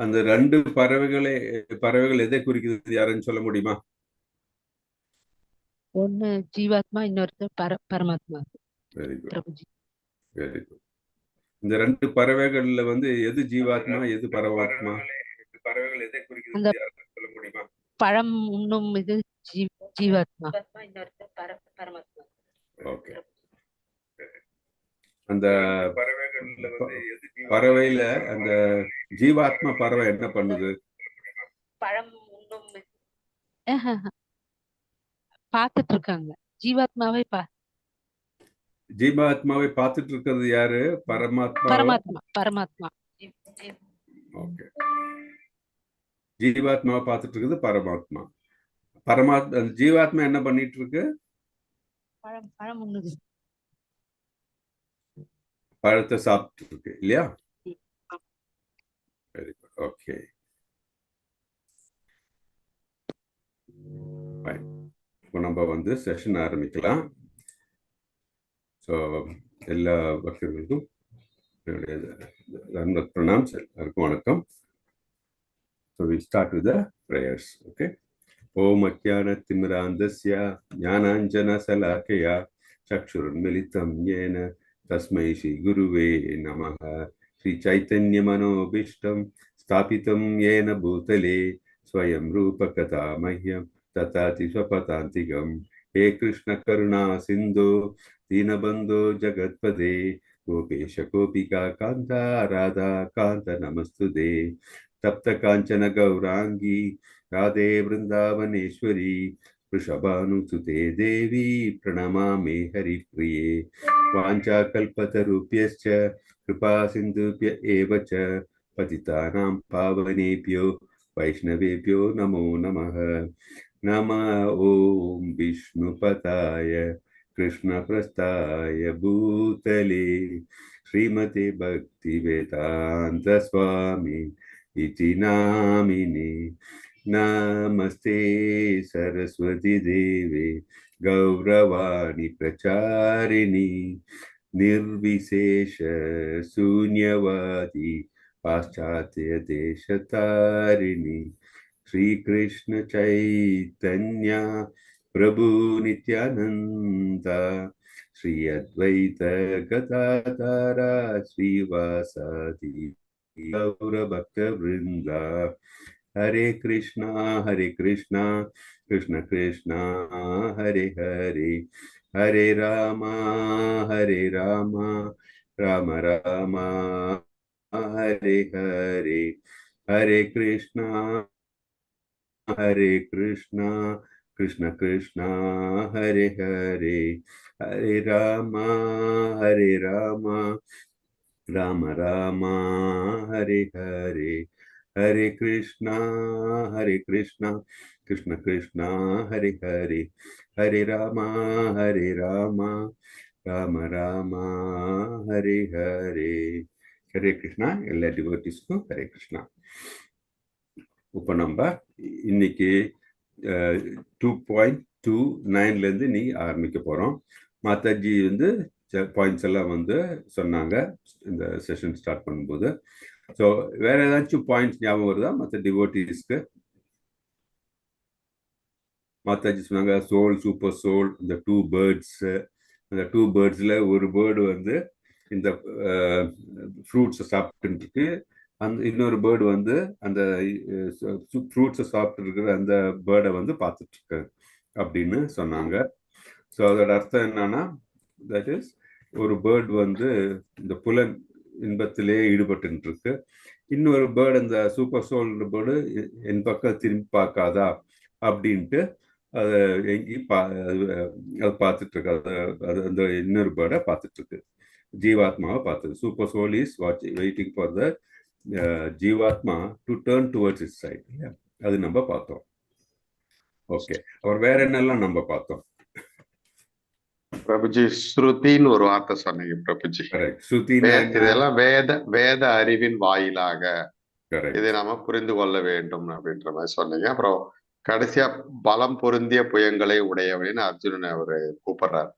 அந்த ரெண்டு பறவைகள் எதை குறிக்கிறது, யாருன்னு சொல்ல முடியுமா? ஒண்ணு ஜீவாத்மா, இன்னொருத்தர் பரமாத்மா. Very good, Prabhuji. Very good. இந்த ரெண்டு பறவைகள்ல எது ஜீவாத்மா, எது பரமாத்மா? பறவைகள் எதை குறிக்கிறது, அந்த யாருன்னு சொல்ல முடியுமா? பழம் உண்ணும் இது ஜீவாத்மா, இன்னொருத்தர் பரமாத்மா. ஓகே. அந்த பறவையில அந்த ஜீவாத்மா பறவை என்ன பண்ணுது? பழம் உண்ணும் பார்த்துட்டு இருக்காங்க. ஜீவாத்மாவை ஜீவாத்மாவை பார்த்துட்டு இருக்கிறது யாரு? பரமாத்மா. பரமாத்மா. ஓகே. ஜீவாத்மாவை பார்த்துட்டு இருக்குது பரமாத்மா. ஜீவாத்மா என்ன பண்ணிட்டு இருக்கு? பழம் உண்ணுது. பழத்தை சாப்பிட்டு இருக்கு இல்லையா? Very good. ஓகே. இப்போ நம்ம செஷன் ஆரம்பிக்கலாம். ஸோ எல்லா பக்தர்களுக்கும் பிரணாம்ஸ், எல்லாருக்கும் வணக்கம். So we start with the prayers. Okay. Om Ajnana-timirandasya Jnananjana-salakaya Chakshurunmilitam Yena Tasmai Shri Guruve Namaha. Shri Chaitanya Manobishtam Stapitam Yena Bhutale Swayam Rupa Kata Mahyam Tatati Swapatantigam. He Krishna Karuna Sindhu Dinabandhu Jagatpade Gopesha Gopika Kanta Radha Kanta Namastude. Tapta Kanchana Gaurangi Radhe Vrindavaneshwari Vrishabhanusute Devi Pranamami Haripriye Vancha Kalpatarupyascha Kripa Sindhubhya Evacha Patitanam Pavanebhyo Vaishnavebhyo Namo Namaha. Nama Om Vishnupataya Krishna Prastaya Bhutale Srimate Bhakti Vedanta Swami Iti Namini. Namaste Saraswati Devi Gauravani Pracharini Nirvisesha Sunyavadi Paschatya Deshatarini Shri Krishna Chaitanya Prabhu Nityananda Shri Advaita Gadadhara Srivasadi Gaura Bhakta Vrinda. Hare Krishna, Krishna Krishna, Hare Hare, Hare Rama, Rama Rama, Hare Hare, Hare Krishna, Krishna Krishna, Hare Hare, Hare Rama, Rama Rama, Hare Hare. Hare Krishna, Krishna Krishna, Hare Hare, Hare Rama, Rama Rama, Hare Hare. Hare Krishna, எல்லா டிவோட்டிஸ்க்கும் ஹரே கிருஷ்ணா. இப்போ நம்ம இன்னைக்கு 2.29 நீ ஆரம்பிக்க போறோம். Mataji points எல்லாம் சொன்னாங்க இந்த செஷன் ஸ்டார்ட் பண்ணும்போது. ஸோ வேற ஏதாச்சும் பாயிண்ட்ஸ் ஞாபகம் வருதா மற்ற டிவோட்டிஸ்க்கு? மாதாஜி சொன்னாங்க சோல், சூப்பர் சோல், இந்த 2 பேர்ட்ஸ். அந்த 2 பேர்ட்ஸ்ல ஒரு பேர்டு இந்த ஃப்ரூட்ஸை சாப்பிட்டு இருக்கு, அந்த இன்னொரு பேர்டு அந்த ஃப்ரூட்ஸை சாப்பிட்டு இருக்கிற அந்த பேர்டை பார்த்துட்டு இருக்கு அப்படின்னு சொன்னாங்க. ஸோ அதோட அர்த்தம் என்னன்னா, தட் இஸ் ஒரு பேர்டு இந்த புலன் இன்பத்திலே ஈடுபட்டு இருக்கு, இன்னொரு பேர்டு அந்த சூப்பர் சோல் பேர்டு என் பக்கம் திரும்பி பார்க்காதா அப்படின்ட்டு அதை அது பார்த்துட்டு இருக்கு. அது அந்த இன்னொரு பேர்டை பார்த்துட்டு இருக்கு, ஜீவாத்மாவை பார்த்தது. Super soul is waiting for the jivatma to turn towards its side. அது நம்ம பார்த்தோம். ஓகே, அப்புறம் வேற என்னெல்லாம் நம்ம பார்த்தோம்? பிரபுஜி, ஸ்ருதின்னு ஒரு வார்த்தை சொன்னீங்க பிரபுஜி. இதெல்லாம் வேத அறிவின் வாயிலாக இதை நாம புரிந்து கொள்ள வேண்டும் அப்படின்ற மாதிரி சொன்னீங்க. அப்புறம் கடைசியா பலம் பொருந்திய புயங்களை உடையவன்னு அர்ஜுனன் அவரு கூப்பிடுறாரு.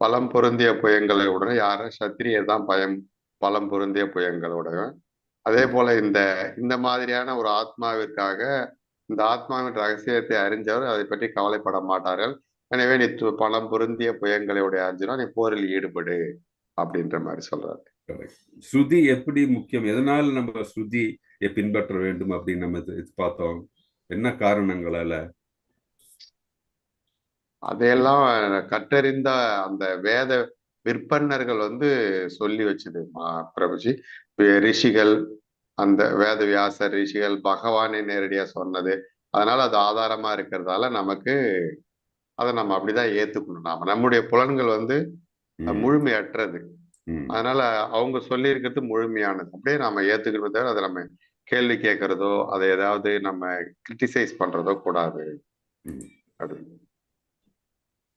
பலம் பொருந்திய புயங்களை உடனே யார? சத்திரியர் தான் பலம் பொருந்திய புயங்களுடைய. அதே போல இந்த மாதிரியான ஒரு ஆத்மாவிற்காக இந்த ஆத்மாவின் ரகசியத்தை அறிஞ்சவர் அதை பற்றி கவலைப்பட மாட்டார்கள். எனவே நீ பணம் பொருந்திய புயங்களுடைய அர்ஜுனா நீ போரில் ஈடுபடு அப்படின்ற மாதிரி சொல்றாரு. ஸ்ருதி எப்படி முக்கியம், எதனால நம்ம ஸ்ருதியை பின்பற்ற வேண்டும் அப்படின்னு நம்ம பார்த்தோம். என்ன காரணங்களால? அதையெல்லாம் கற்றறிந்த அந்த வேத விற்பன்னர்கள் சொல்லி வச்சது பிரபுஜி. ரிஷிகள், அந்த வேத வியாசர் ரிஷிகள் பகவானை நேரடியா சொன்னது. அதனால அது ஆதாரமா இருக்கிறதால நமக்கு அதை நம்ம அப்படிதான் ஏத்துக்கணும். நம்முடைய புலன்கள் முழுமையற்றது. அதனால அவங்க சொல்லி இருக்கிறது முழுமையானது. அப்படியே நம்ம ஏத்துக்கிறத தவிர அதை நம்ம கேள்வி கேட்கறதோ அதை ஏதாவது நம்ம கிரிட்டிசைஸ் பண்றதோ கூடாது அப்படின்னு.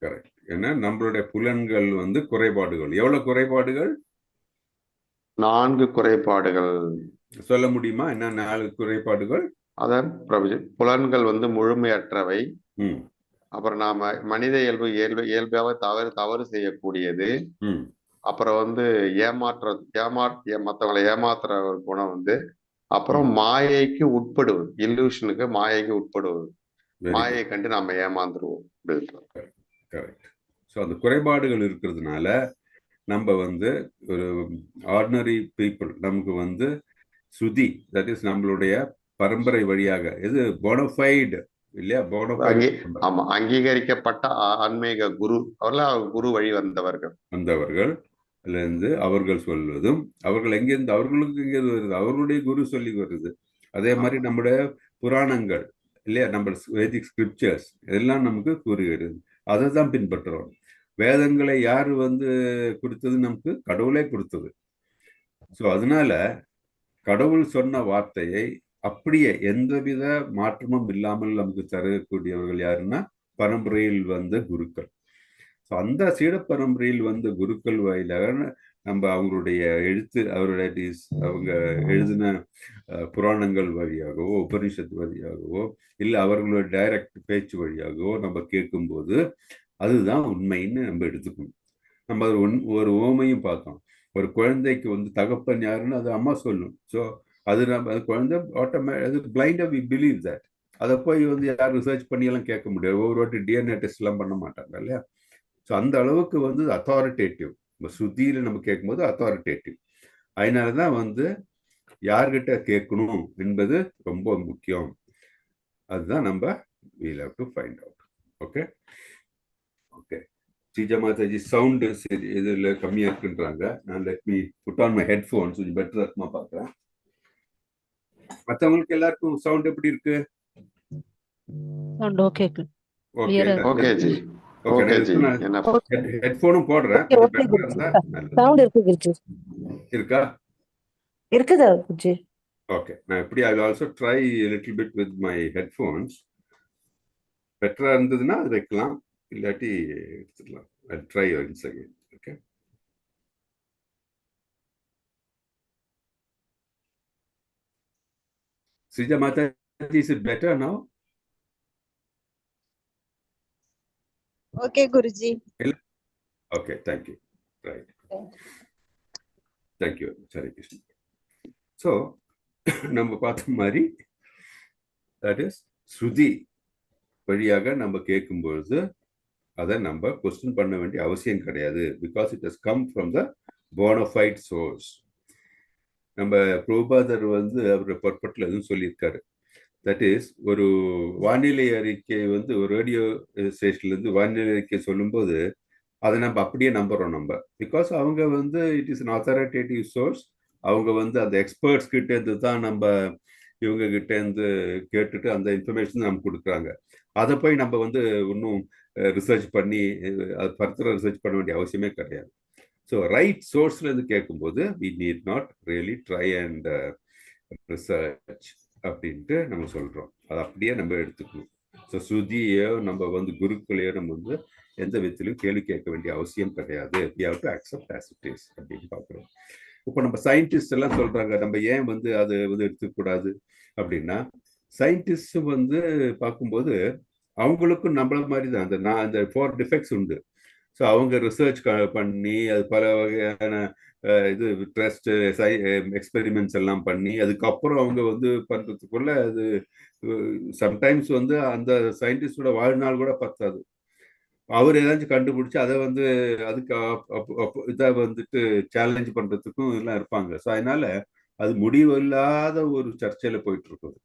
கரெக்ட். ஏன்னா நம்மளுடைய புலன்கள் குறைபாடுகள். எவ்வளவு குறைபாடுகள்? 4 குறைபாடுகள். சொல்ல முடியுமா என்ன 4 குறைபாடுகள்? அதான் பிரபுஜி, புலன்கள் முழுமையற்றவை. அப்புறம் நாம மனித இயல்பாக தவறு செய்யக்கூடியது. அப்புறம் மற்றவங்களை ஏமாத்துற ஒரு குணம். அப்புறம் மாயைக்கு உட்படுவது, இல்லூஷனுக்கு மாயைக்கு உட்படுவது. மாயை கண்டு நாம ஏமாந்துருவோம். ஸோ அந்த குறைபாடுகள் இருக்கிறதுனால நம்ம ஒரு ஆர்டினரி பீப்புள் நமக்கு ஸ்ருதி, தட் இஸ் நம்மளுடைய பரம்பரை வழியாக, இது போனஃபைடு இல்லையா, ஆமா, அங்கீகரிக்கப்பட்ட ஆன்மீக குரு, குரு வழி வந்தவர்கள் அவர்கள் சொல்வதும், அவர்கள் எங்கிருந்து, அவர்களுக்கு எங்கிருந்து வருது, அவர்களுடைய குரு சொல்லி வருது. அதே மாதிரி நம்முடைய புராணங்கள் இல்லையா, நம்ம வேதிக் ஸ்கிரிப்சர்ஸ் எல்லாம் நமக்கு கூறுகிறது. அதை தான் பின்பற்றுறோம். வேதங்களை யாரு கொடுத்தது? நமக்கு கடவுளே கொடுத்தது. ஸோ அதனால கடவுள் சொன்ன வார்த்தையை அப்படியே எந்தவித மாற்றமும் இல்லாமல் நமக்கு தரக்கூடியவர்கள் யாருன்னா பரம்பரையில் குருக்கள். ஸோ அந்த சீட பரம்பரையில் குருக்கள் வாயிலாக நம்ம அவங்களுடைய அவங்க எழுதின புராணங்கள் வழியாகவோ உபனிஷத்து வழியாகவோ இல்லை அவர்களுடைய டைரக்ட் பேச்சு வழியாகவோ நம்ம கேட்கும்போது அதுதான் உண்மைன்னு நம்ம எடுத்துக்கணும். நம்ம ஒரு ஓமையும் பார்த்தோம். ஒரு குழந்தைக்கு தகப்பன் யாருன்னு அது அம்மா சொல்லும். ஸோ அது நம்ம அது குழந்தை அது பிளைண்டாக வி பிலீவ் தட். அதை போய் யாரும் ரிசர்ச் பண்ணியெல்லாம் கேட்க முடியாது. ஒவ்வொரு வாட்டி டிஎன்ஏ டெஸ்ட் எல்லாம் பண்ண மாட்டாங்க இல்லையா. ஸோ அந்த அளவுக்கு அத்தாரிட்டேட்டிவ். நம்ம ஸ்ருதியில நம்ம கேட்கும்போது அத்தாரிட்டேட்டிவ். அதனாலதான் யார்கிட்ட கேட்கணும் என்பது ரொம்ப முக்கியம். அதுதான் நம்ம we'll have to find out. Okay okay. Srija Mataji sound சரி இதுல கம்மியா இருக்குன்றாங்க. நான் let me put on my headphones, கொஞ்சம் பெட்டரா இருக்குமா பாக்குறேன். மற்றவங்களுக்கு எல்லாருக்கும் சவுண்ட் எப்படி இருக்கு? Sound okay okay ji. ஹெட்ஃபோனும் போடுறேன். சவுண்ட் இருக்கு இருக்கா? இருக்குதா ஜி? ஓகே. நான் எப்படி I also try little bit with my headphones. பெட்டரா இருந்ததுன்னா அது வைக்கலாம், இல்லாட்டி எடுத்துக்கலாம். I try once again. Okay. Srija Mataji, is it better now? Okay, Guruji. Okay, thank you. Right. Thank you, Hare Krishna. So, நம்ம பார்த்த மாதிரி that is ஸ்ருதி வழியாக நம்ம கேட்கும்பொழுது அதை நம்ம கொஸ்டின் பண்ண வேண்டிய அவசியம் கிடையாது. Because it has come from the bonafide source. நம்ம பிரபுபாதர் அவருடைய பர்பட்டில் எதுவும் சொல்லியிருக்காரு. தட் இஸ் ஒரு வானிலை அறிக்கை ஒரு ரேடியோ ஸ்டேஷன்லேருந்து வானிலை அறிக்கை சொல்லும்போது அதை நம்ம அப்படியே நம்புறோம் நம்ம. பிகாஸ் அவங்க it is an authoritative source. அவங்க அந்த எக்ஸ்பர்ட்ஸ் கிட்டேருந்து தான் நம்ம இவங்க கிட்டேருந்து கேட்டுட்டு அந்த இன்ஃபர்மேஷன் நமக்கு கொடுக்குறாங்க. அதை போய் நம்ம இன்னும் ரிசர்ச் பண்ணி அது ஃபர்தராக ரிசர்ச் பண்ண வேண்டிய அவசியமே கிடையாது. ஸோ ரைட் சோர்ஸ்லேருந்து கேட்கும்போது we need not really try and research அப்படின்ட்டு நம்ம சொல்கிறோம். அதை அப்படியே நம்ம எடுத்துக்கணும். ஸோ ஸ்ருதியோ நம்ம குருக்களையோ நம்ம எந்த விதத்திலும் கேள்வி கேட்க வேண்டிய அவசியம் கிடையாது. We have to accept as it is அப்படின்னு பார்க்குறோம். இப்போ நம்ம சயின்டிஸ்ட் எல்லாம் சொல்கிறாங்க நம்ம ஏன் அது எடுத்துக்கூடாது அப்படின்னா, சயின்டிஸ்ட் பார்க்கும்போது அவங்களுக்கும் நம்மள மாதிரி தான் அந்த 4 டிஃபெக்ட்ஸ் உண்டு. ஸோ அவங்க ரிசர்ச் பண்ணி அது பல வகையான இது ட்ரஸ்ட் எக்ஸ்பெரிமெண்ட்ஸ் எல்லாம் பண்ணி அதுக்கப்புறம் அவங்க வந்து பண்றதுக்குள்ள அது சம்டைம்ஸ் வந்து அந்த சயின்டிஸ்டோட வாழ்நாள் கூட பத்தாது. அவர் ஏதாச்சும் கண்டுபிடிச்சு அதை வந்து அதுக்கு இதை வந்துட்டு சேலஞ்ச் பண்றதுக்கும் எல்லாம் இருப்பாங்க. ஸோ அதனால அது முடிவில்லாத ஒரு சர்ச்சையில போயிட்டு இருக்குது.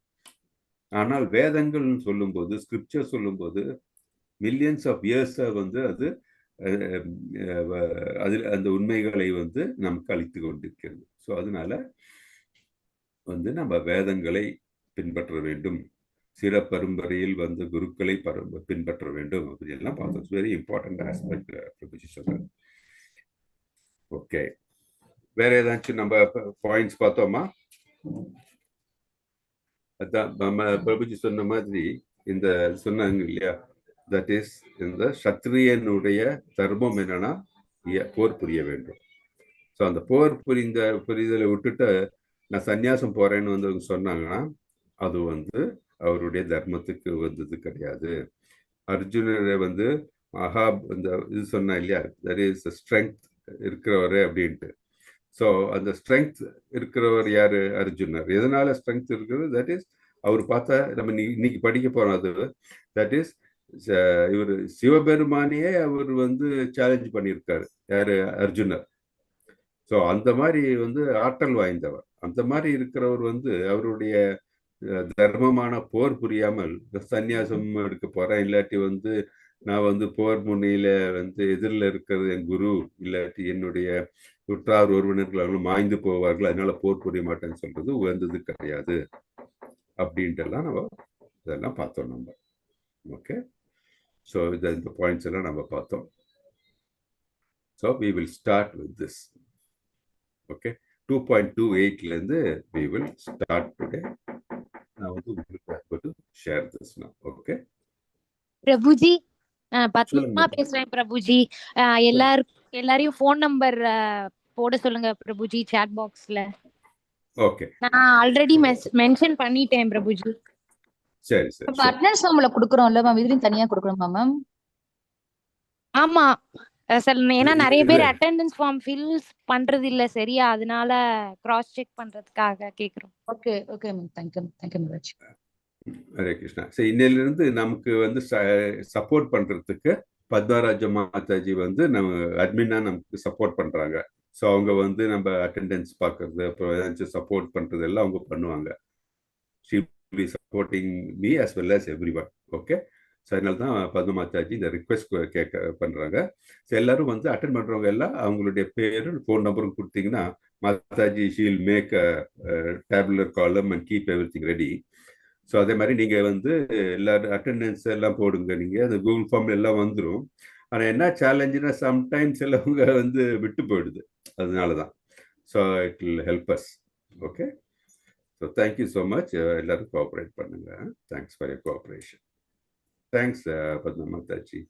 ஆனால் வேதங்கள்னு சொல்லும்போது, ஸ்கிரிப்சர் சொல்லும்போது மில்லியன்ஸ் ஆஃப் இயர்ஸை வந்து அது அதில் அந்த உண்மைகளை வந்து நமக்கு அளித்து கொண்டிருக்கிறது. ஸோ அதனால வந்து நம்ம வேதங்களை பின்பற்ற வேண்டும், சிறப்பரும்பறையில் வந்து குருக்களை பின்பற்ற வேண்டும் அப்படியெல்லாம் பார்த்தோம். வெரி இம்பார்ட்டன்ட் ஆஸ்பெக்ட் பிரபுஜி சொல்றாரு. ஓகே, வேற ஏதாச்சும் நம்ம பாயிண்ட்ஸ் பார்த்தோமா? அதான் நம்ம பிரபுஜி சொன்ன மாதிரி இந்த சொன்னாங்க இல்லையா, தட் இஸ் இந்த சத்திரியனுடைய தர்மம் என்னன்னா போர் புரிய வேண்டும். ஸோ அந்த போர் புரிதலை விட்டுட்டு நான் சன்னியாசம் போறேன்னு வந்து அவங்க சொன்னாங்கன்னா அது வந்து அவருடைய தர்மத்துக்கு வந்தது கிடையாது. அர்ஜுனரை வந்து இந்த இது சொன்னா இல்லையா, தட் இஸ் ஸ்ட்ரென்த் இருக்கிறவரு அப்படின்ட்டு. ஸோ அந்த ஸ்ட்ரென்த் இருக்கிறவர் யாரு? அர்ஜுனர். எதனால ஸ்ட்ரென்த் இருக்கிறது? தட் இஸ் அவர் பார்த்தா நம்ம இன்னைக்கு படிக்க போறோம். அது தட் இஸ் இவர் சிவபெருமானையே அவர் வந்து சேலஞ்ச் பண்ணியிருக்காரு. யாரு? அர்ஜுனர். ஸோ அந்த மாதிரி வந்து ஆற்றல் வாய்ந்தவர். அந்த மாதிரி இருக்கிறவர் வந்து அவருடைய தர்மமான போர் புரியாமல் சன்னியாசம் எடுக்க போறேன், இல்லாட்டி வந்து நான் வந்து போர் முனையில வந்து எதிரில் இருக்கிறது என் குரு, இல்லாட்டி என்னுடைய உற்றார் உறவினர்கள் அவங்களும் மாய்ந்து போவார்கள், அதனால போர் புரிய மாட்டேன்னு சொல்றது உயர்ந்தது கிடையாது அப்படின்ட்டு எல்லாம் நம்ம இதெல்லாம் பார்த்தோம் நம்ம. ஓகே, ஸோ இந்த பாயிண்ட்ஸ் எல்லாம் நம்ம பார்த்தோம். So we will start with this. Okay, 2.28ல இருந்து we will start today. நான் வந்து உங்களுக்கு share this now. Okay Prabhuji, Padma பேசுறேன் பிரபுஜி. எல்லாரையும் ஃபோன் நம்பர் போட சொல்லுங்க பிரபுஜி சாட் பாக்ஸ்ல. ஓகே, நான் ஆல்ரெடி மென்ஷன் பண்ணிட்டேன் பிரபுஜி. சரி சரி. அட்டெண்டன்ஸ் ஃபார்ம்ல குடுக்குறோம்ல மேம், இதுலயும் தனியா குடுக்கணுமா மேம்? ஆமா சார், ஏன்னா நிறைய பேர் அட்டெண்டன்ஸ் ஃபார்ம் ஃபில் பண்றது இல்ல சரியா, அதனால கிராஸ் செக் பண்றதுக்காக கேக்குறோம். Okay okay ma'am, thank you ma'am. Hare Krishna. சரி, இன்னையிலிருந்து நமக்கு வந்து சப்போர்ட் பண்றதுக்கு பத்மராஜ மாதாஜி வந்து நம்ம அட்மினா நமக்கு சப்போர்ட் பண்றாங்க. ஸோ அவங்க வந்து நம்ம அட்டெண்டன்ஸ் பார்க்கறது, அப்புறம் ஏதாச்சும் சப்போர்ட் பண்றது எல்லாம் அவங்க பண்ணுவாங்க. She will be supporting me as well as everyone. Okay, so அதனால தான் பத்மா மாதாஜி இந்த ரிக்வெஸ்ட் பண்றாங்க. ஸோ எல்லாரும் வந்து அட்டென்ட் பண்றவங்க எல்லாம் அவங்களுடைய பேரும் ஃபோன் நம்பரும் கொடுத்தீங்கன்னா மாதாஜி she will make a tabular column and keep everything ready. So அதே மாதிரி நீங்கள் வந்து எல்லாரும் அட்டெண்டன்ஸ் எல்லாம் போடுங்க. நீங்கள் அந்த கூகுள் ஃபார்ம் எல்லாம் வந்துடும். ஆனால் என்ன சேலஞ்சுன்னா சம்டைம்ஸ் எல்லாவங்க வந்து விட்டு போயிடுது, அதனால தான். So it will help us. Okay, so thank you so much. எல்லாரும் கோஆப்ரேட் பண்ணுங்க. Thanks for your cooperation. Thanks Padma Mataji.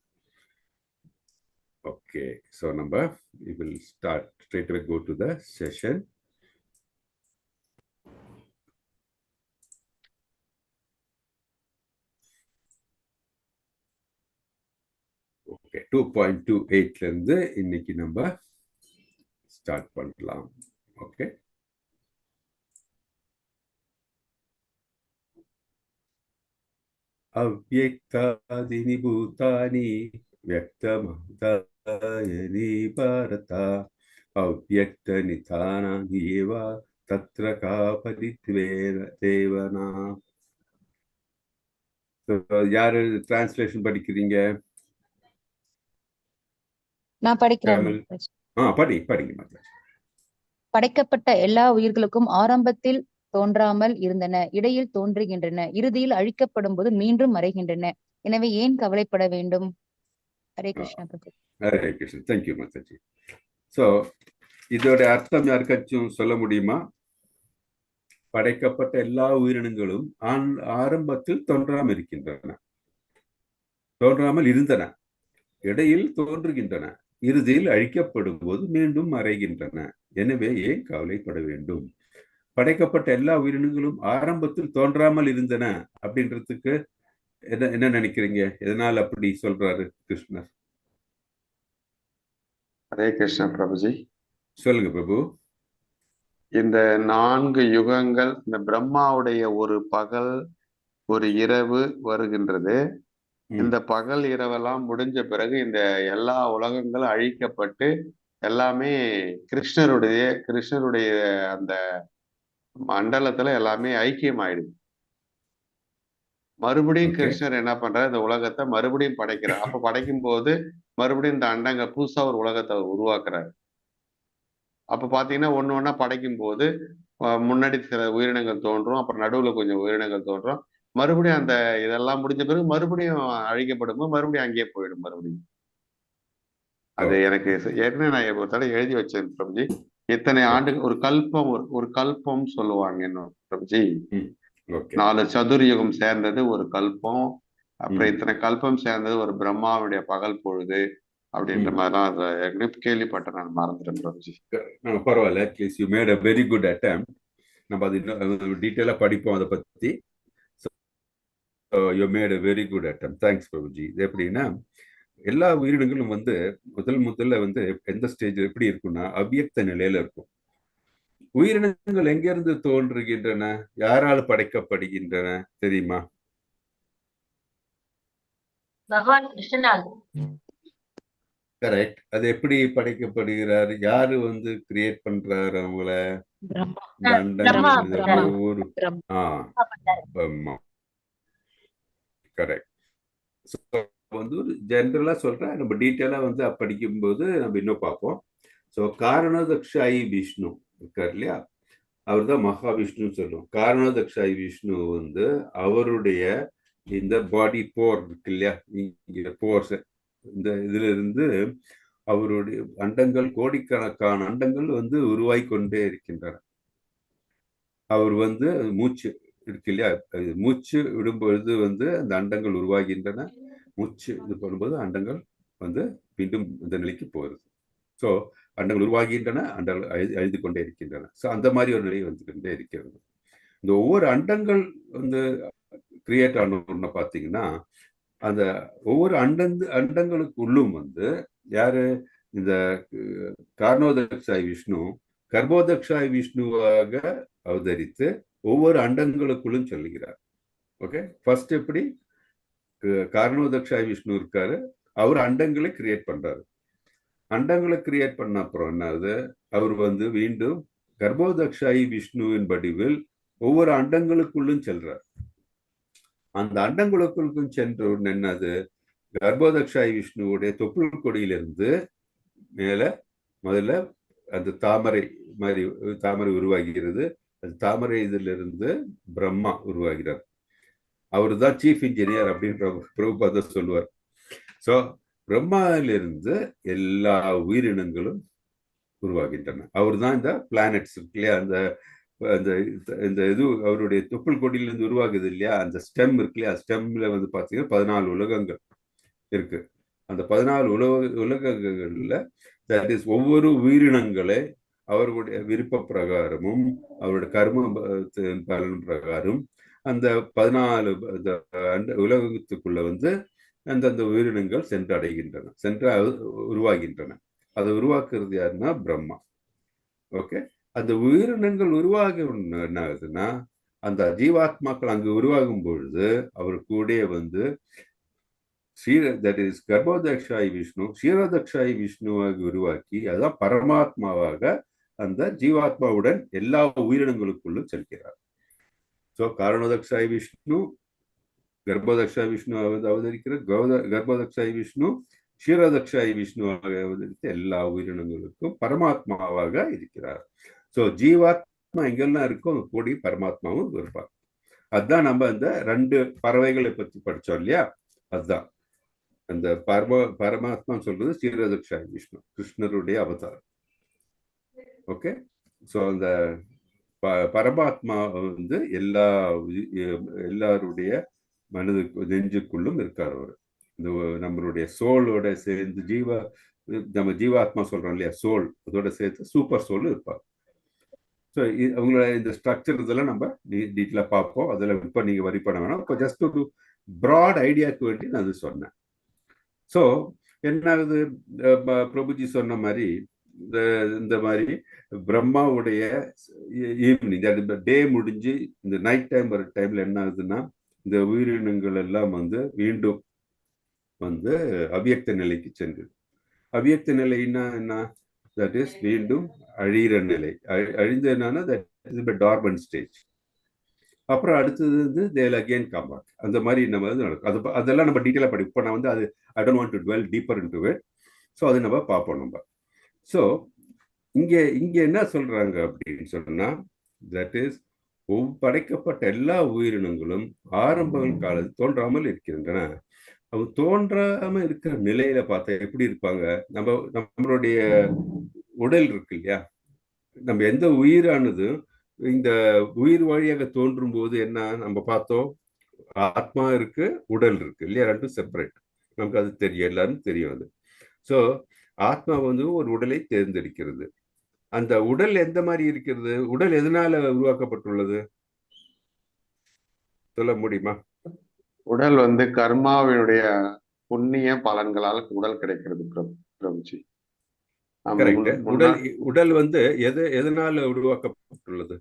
Okay, so நம்ம we will start straight away, go to the session. Okay, 2.28ல இருந்து இன்னைக்கு நம்ம ஸ்டார்ட் பண்ணலாம். ஓகே, அவ்யக்தாதினி பூதானி வியக்தமஹதாயனி பாரதா அவ்யக்த நிதானானி ஏவ தத்ர கா பரித்வேவனா. யாரு டிரான்ஸ்லேஷன் படிக்கிறீங்க? நான் படிக்கிறேன். படிங்க மாதாஜி. படைக்கப்பட்ட எல்லா உயிர்களுக்கும் ஆரம்பத்தில் தோன்றாமல் இருந்தன, இடையில் தோன்றுகின்றன, இறுதியில் அழிக்கப்படும் போது மீண்டும் மறைகின்றன. எனவே ஏன் கவலைப்பட வேண்டும்? ஹரே கிருஷ்ணா. ஹரே கிருஷ்ணா. தேங்க்யூ மாதாஜி. ஸோ இதோட அர்த்தம் யாருக்காச்சும் சொல்ல முடியுமா? படைக்கப்பட்ட எல்லா உயிரினங்களும் ஆரம்பத்தில் தோன்றாமல் இருந்தன, இடையில் தோன்றுகின்றன, இறுதியில் அழிக்கப்படும் போது மீண்டும் மறைகின்றன. எனவே ஏன் கவலைப்பட வேண்டும்? படைக்கப்பட்ட எல்லா உயிரினங்களும் ஆரம்பத்தில் தோன்றாமல் இருந்தன அப்படின்றதுக்கு என்ன நினைக்கிறீங்க? எதனால் அப்படி சொல்றாரு கிருஷ்ணர்? ஹரே கிருஷ்ணா பிரபுஜி. சொல்லுங்க பிரபு. இந்த 4 யுகங்கள், இந்த பிரம்மாவுடைய ஒரு பகல் ஒரு இரவு வருகின்றது. இந்த பகல் இரவெல்லாம் முடிஞ்ச பிறகு இந்த எல்லா உலகங்களும் அழிக்கப்பட்டு எல்லாமே கிருஷ்ணருடைய அந்த மண்டலத்துல எல்லாமே ஐக்கியம் ஆயிடுது. மறுபடியும் கிருஷ்ணர் என்ன பண்றாரு, இந்த உலகத்தை மறுபடியும் படைக்கிறார். அப்ப படைக்கும் போது மறுபடியும் இந்த அண்டங்க புதுசா ஒரு உலகத்தை உருவாக்குறாரு. அப்ப பாத்தீங்கன்னா ஒண்ணு ஒண்ணா படைக்கும் போது முன்னாடி சில உயிரினங்கள் தோன்றும், அப்புறம் நடுவுல கொஞ்சம் உயிரினங்கள் தோன்றும், மறுபடியும் அந்த இதெல்லாம் முடிஞ்ச பிறகு மறுபடியும் அழிக்கப்படும் போது மறுபடியும் அங்கேயே போயிடும். மறுபடியும் அது எனக்கு ஏற்கனவே நான் ஒரு தடவை எழுதி வச்சேன் பிரபுஜி. இத்தனை ஆண்டு ஒரு கல்பம் சொல்லுவாங்க இன்னும் பிரபுஜி. 4 சதுர்யுகம் சேர்ந்தது ஒரு கல்பம், அப்புறம் இத்தனை கல்பம் சேர்ந்தது ஒரு பிரம்மாவுடைய பகல் பொழுது அப்படின்ற மாதிரிலாம் அதை ஏற்கனவே கேள்விப்பட்டேன். நான் மறந்துட்டேன் பிரபுஜி. பரவாயில்ல, at least you made a very good attempt. நம்ம அது டீட்டெயிலாக படிப்போம் அதை பற்றி. You made a very good attempt. Thanks Prabhuji. இது எப்படின்னா, எல்லா உயிரினங்களும் வந்து முதல்ல வந்து எந்த ஸ்டேஜ் எப்படி இருக்குன்னா அவ்வியக்த நிலையில இருக்கும். உயிரினங்கள் எங்கிருந்து தோன்றுகின்றன, யாரால் படைக்கப்படுகின்றன தெரியுமா? பகவான் கிருஷ்ணனால். கரெக்ட். அது எப்படி படைக்கப்படுகிறார், யாரு வந்து கிரியேட் பண்றாரு அவங்கள? கரெக்ட். வந்து ஒரு ஜென்ரலா சொல்றேன், நம்ம டீட்டெயிலா வந்து படிக்கும்போது நம்ம இன்னும் பார்ப்போம். ஸோ காரணோதக்ஷாயி விஷ்ணு இருக்கார் இல்லையா, அவர் தான் மகாவிஷ்ணு சொல்லுவோம். காரணோதக்ஷாயி விஷ்ணு வந்து அவருடைய இந்த பாடி போர் இருக்கு இல்லையா, இங்க போர்ஸ், இந்த இதுல இருந்து அவருடைய அண்டங்கள், கோடிக்கணக்கான அண்டங்கள் வந்து உருவாகி கொண்டே இருக்கின்றன. அவர் வந்து மூச்சு இருக்கு இல்லையா, மூச்சு விடும்பொழுது வந்து அந்த அண்டங்கள் உருவாகின்றன. மூச்சு இது பண்ணும்போது அண்டங்கள் வந்து மீண்டும் இந்த நிலைக்கு போகிறது. ஸோ அண்டங்கள் உருவாகின்றன, அண்டங்கள் அழிந்து கொண்டே இருக்கின்றன. ஸோ அந்த மாதிரி ஒரு நிலை வந்து கொண்டே இருக்கிறது. இந்த ஒவ்வொரு அண்டங்கள் வந்து கிரியேட் ஆனோன்னு பார்த்தீங்கன்னா, அந்த ஒவ்வொரு அண்டங்களுக்குள்ளும் வந்து யாரு, இந்த காரணோதக்ஷாய் விஷ்ணு கர்ப்போதக்ஷாய் விஷ்ணுவாக அவதரித்து ஒவ்வொரு அண்டங்களுக்குள்ளும் சொல்லுகிறார். ஓகே, ஃபர்ஸ்ட் எப்படி காரணோதக்ஷாய் விஷ்ணு இருக்காரு, அவர் அண்டங்களை கிரியேட் பண்றாரு. அண்டங்களை கிரியேட் பண்ண அப்புறம் என்னது, அவர் வந்து மீண்டும் கர்ப்போதக்ஷாயி விஷ்ணுவின் வடிவில் ஒவ்வொரு அண்டங்களுக்குள்ளும் செல்றார். அந்த அண்டங்களுக்குள்ளும் சென்ற என்னது, கர்ப்போதக்ஷாயி விஷ்ணுவுடைய தொப்புள் கொடியிலிருந்து மேல முதல்ல அந்த தாமரை உருவாகிறது. அந்த தாமரை இதிலிருந்து பிரம்மா உருவாகிறார். அவரு தான் சீஃப் இன்ஜினியர் அப்படின்ற பிரபுபாத சொல்லுவார். ஸோ பிரம்மாவிலிருந்து எல்லா உயிரினங்களும் உருவாகின்றன. அவர் தான் இந்த பிளானட்ஸ் இருக்கு இல்லையா, இந்த இது அவருடைய தொப்புள் கொடியிலிருந்து உருவாகுது இல்லையா, அந்த ஸ்டெம் இருக்கு இல்லையா, ஸ்டெம்ல வந்து பார்த்தீங்கன்னா 14 உலகங்கள் இருக்கு. அந்த 14 உலகங்கள்ல தட் இஸ் ஒவ்வொரு உயிரினங்களை அவர்களுடைய விருப்ப பிரகாரமும் அவருடைய கர்ம பலன் பிரகாரம் அந்த 14 உலகத்துக்குள்ள வந்து அந்தந்த உயிரினங்கள் உருவாகின்றன. அதை உருவாக்குறது யாருன்னா பிரம்மா. ஓகே, அந்த உயிரினங்கள் உருவாக என்ன ஆகுதுன்னா, அந்த ஜீவாத்மாக்கள் அங்கு உருவாகும் பொழுது அவர் கூட வந்து கர்ப்போதக்ஷாயி விஷ்ணு க்ஷீரோதக்ஷாயி விஷ்ணுவாக உருவாக்கி அதான் பரமாத்மாவாக அந்த ஜீவாத்மாவுடன் எல்லா உயிரினங்களுக்குள்ளும் செல்கிறார். ஸோ காரணோதக்ஷாயி விஷ்ணு கர்ப்போதக்ஷாயி விஷ்ணு அவதரிக்கிற கர்ப்போதக்ஷாயி விஷ்ணு க்ஷீரோதக்ஷாயி விஷ்ணுவாக அவதரித்து எல்லா உயிரினங்களுக்கும் பரமாத்மாவாக இருக்கிறார். ஸோ ஜீவாத்மா எங்கெல்லாம் இருக்கோ கூடி பரமாத்மாவும் இருப்பார். அதுதான் நம்ம அந்த 2 பறவைகளை பற்றி படித்தோம் இல்லையா, அதுதான் அந்த பரமாத்மா சொல்றது க்ஷீரோதக்ஷாயி விஷ்ணு, கிருஷ்ணருடைய அவதாரம். ஓகே, ஸோ அந்த பரமாத்மா வந்து எல்லாருடைய மனதுக்கு நெஞ்சுக்குள்ளும் இருக்கார். அவர் இந்த நம்மளுடைய சோலோட சேர்ந்து நம்ம ஜீவாத்மா சொல்றோம் இல்லையா, சோல், அதோட சேர்த்து சூப்பர் சோல் இருப்பார். ஸோ அவங்களோட இந்த ஸ்ட்ரக்சர் இதெல்லாம் நம்ம டீட்டெயிலாக பார்ப்போம். அதில் இப்போ நீங்கள் வரி பண்ண வேணாம். இப்போ ஜஸ்ட் ஒரு ப்ராட் ஐடியாவுக்கு வேண்டி நான் அது சொன்னேன். ஸோ என்ன ஆகுது, பிரபுஜி சொன்ன மாதிரி இந்த மாதிரி பிரம்மாவுடைய ஈவினிங் டே முடிஞ்சு இந்த நைட் டைம் வர டைம்ல என்ன ஆகுதுன்னா இந்த உயிரினங்கள் எல்லாம் வந்து மீண்டும் வந்து அவ்வியக்த நிலைக்கு சென்று, அவ்வியக்த நிலைன்னா என்ன, தட் இஸ் மீண்டும் அழிகிற நிலை. அழிந்ததுனால தட் இஸ் டார்மன்ட் ஸ்டேஜ். அப்புறம் அடுத்தது வந்து தேல் அகெயின் கம் பேக். அந்த மாதிரி நம்ம வந்து நடக்கும். அதெல்லாம் நம்ம டீட்டெயிலாக படிப்போம். இப்போ நான் வந்து அது I don't want to twelve deeper into it. So அது நம்ம பார்ப்போம் நம்ம. ஸோ இங்கே என்ன சொல்றாங்க அப்படின்னு சொன்னா, தட் இஸ் படைக்கப்பட்ட எல்லா உயிரினங்களும் ஆரம்ப காலத்தில் தோன்றாமல் இருக்கின்றன. அவங்க தோன்றாம இருக்கிற நிலையில பார்த்தா எப்படி இருப்பாங்க, நம்மளுடைய உடல் இருக்கு இல்லையா, நம்ம எந்த உயிரானது இந்த உயிர் வழியாக தோன்றும் போது என்ன நம்ம பார்த்தோம், ஆத்மா இருக்கு, உடல் இருக்கு இல்லையா, ரெண்டும் செப்பரேட். நமக்கு அது தெரியும், எல்லாரும் தெரியும் அது. ஸோ ஆத்மா வந்து ஒரு உடலை தேர்ந்தெடுக்கிறது. அந்த உடல் எந்த மாதிரி இருக்கிறது, உடல் எதனால உருவாக்கப்பட்டுள்ளது சொல்ல முடியுமா? உடல் வந்து கர்மாவினுடைய புண்ணிய பலன்களால் உடல் கிடைக்கிறது பிரபுஜி. உடல் வந்து எதனால உருவாக்கப்பட்டுள்ளது?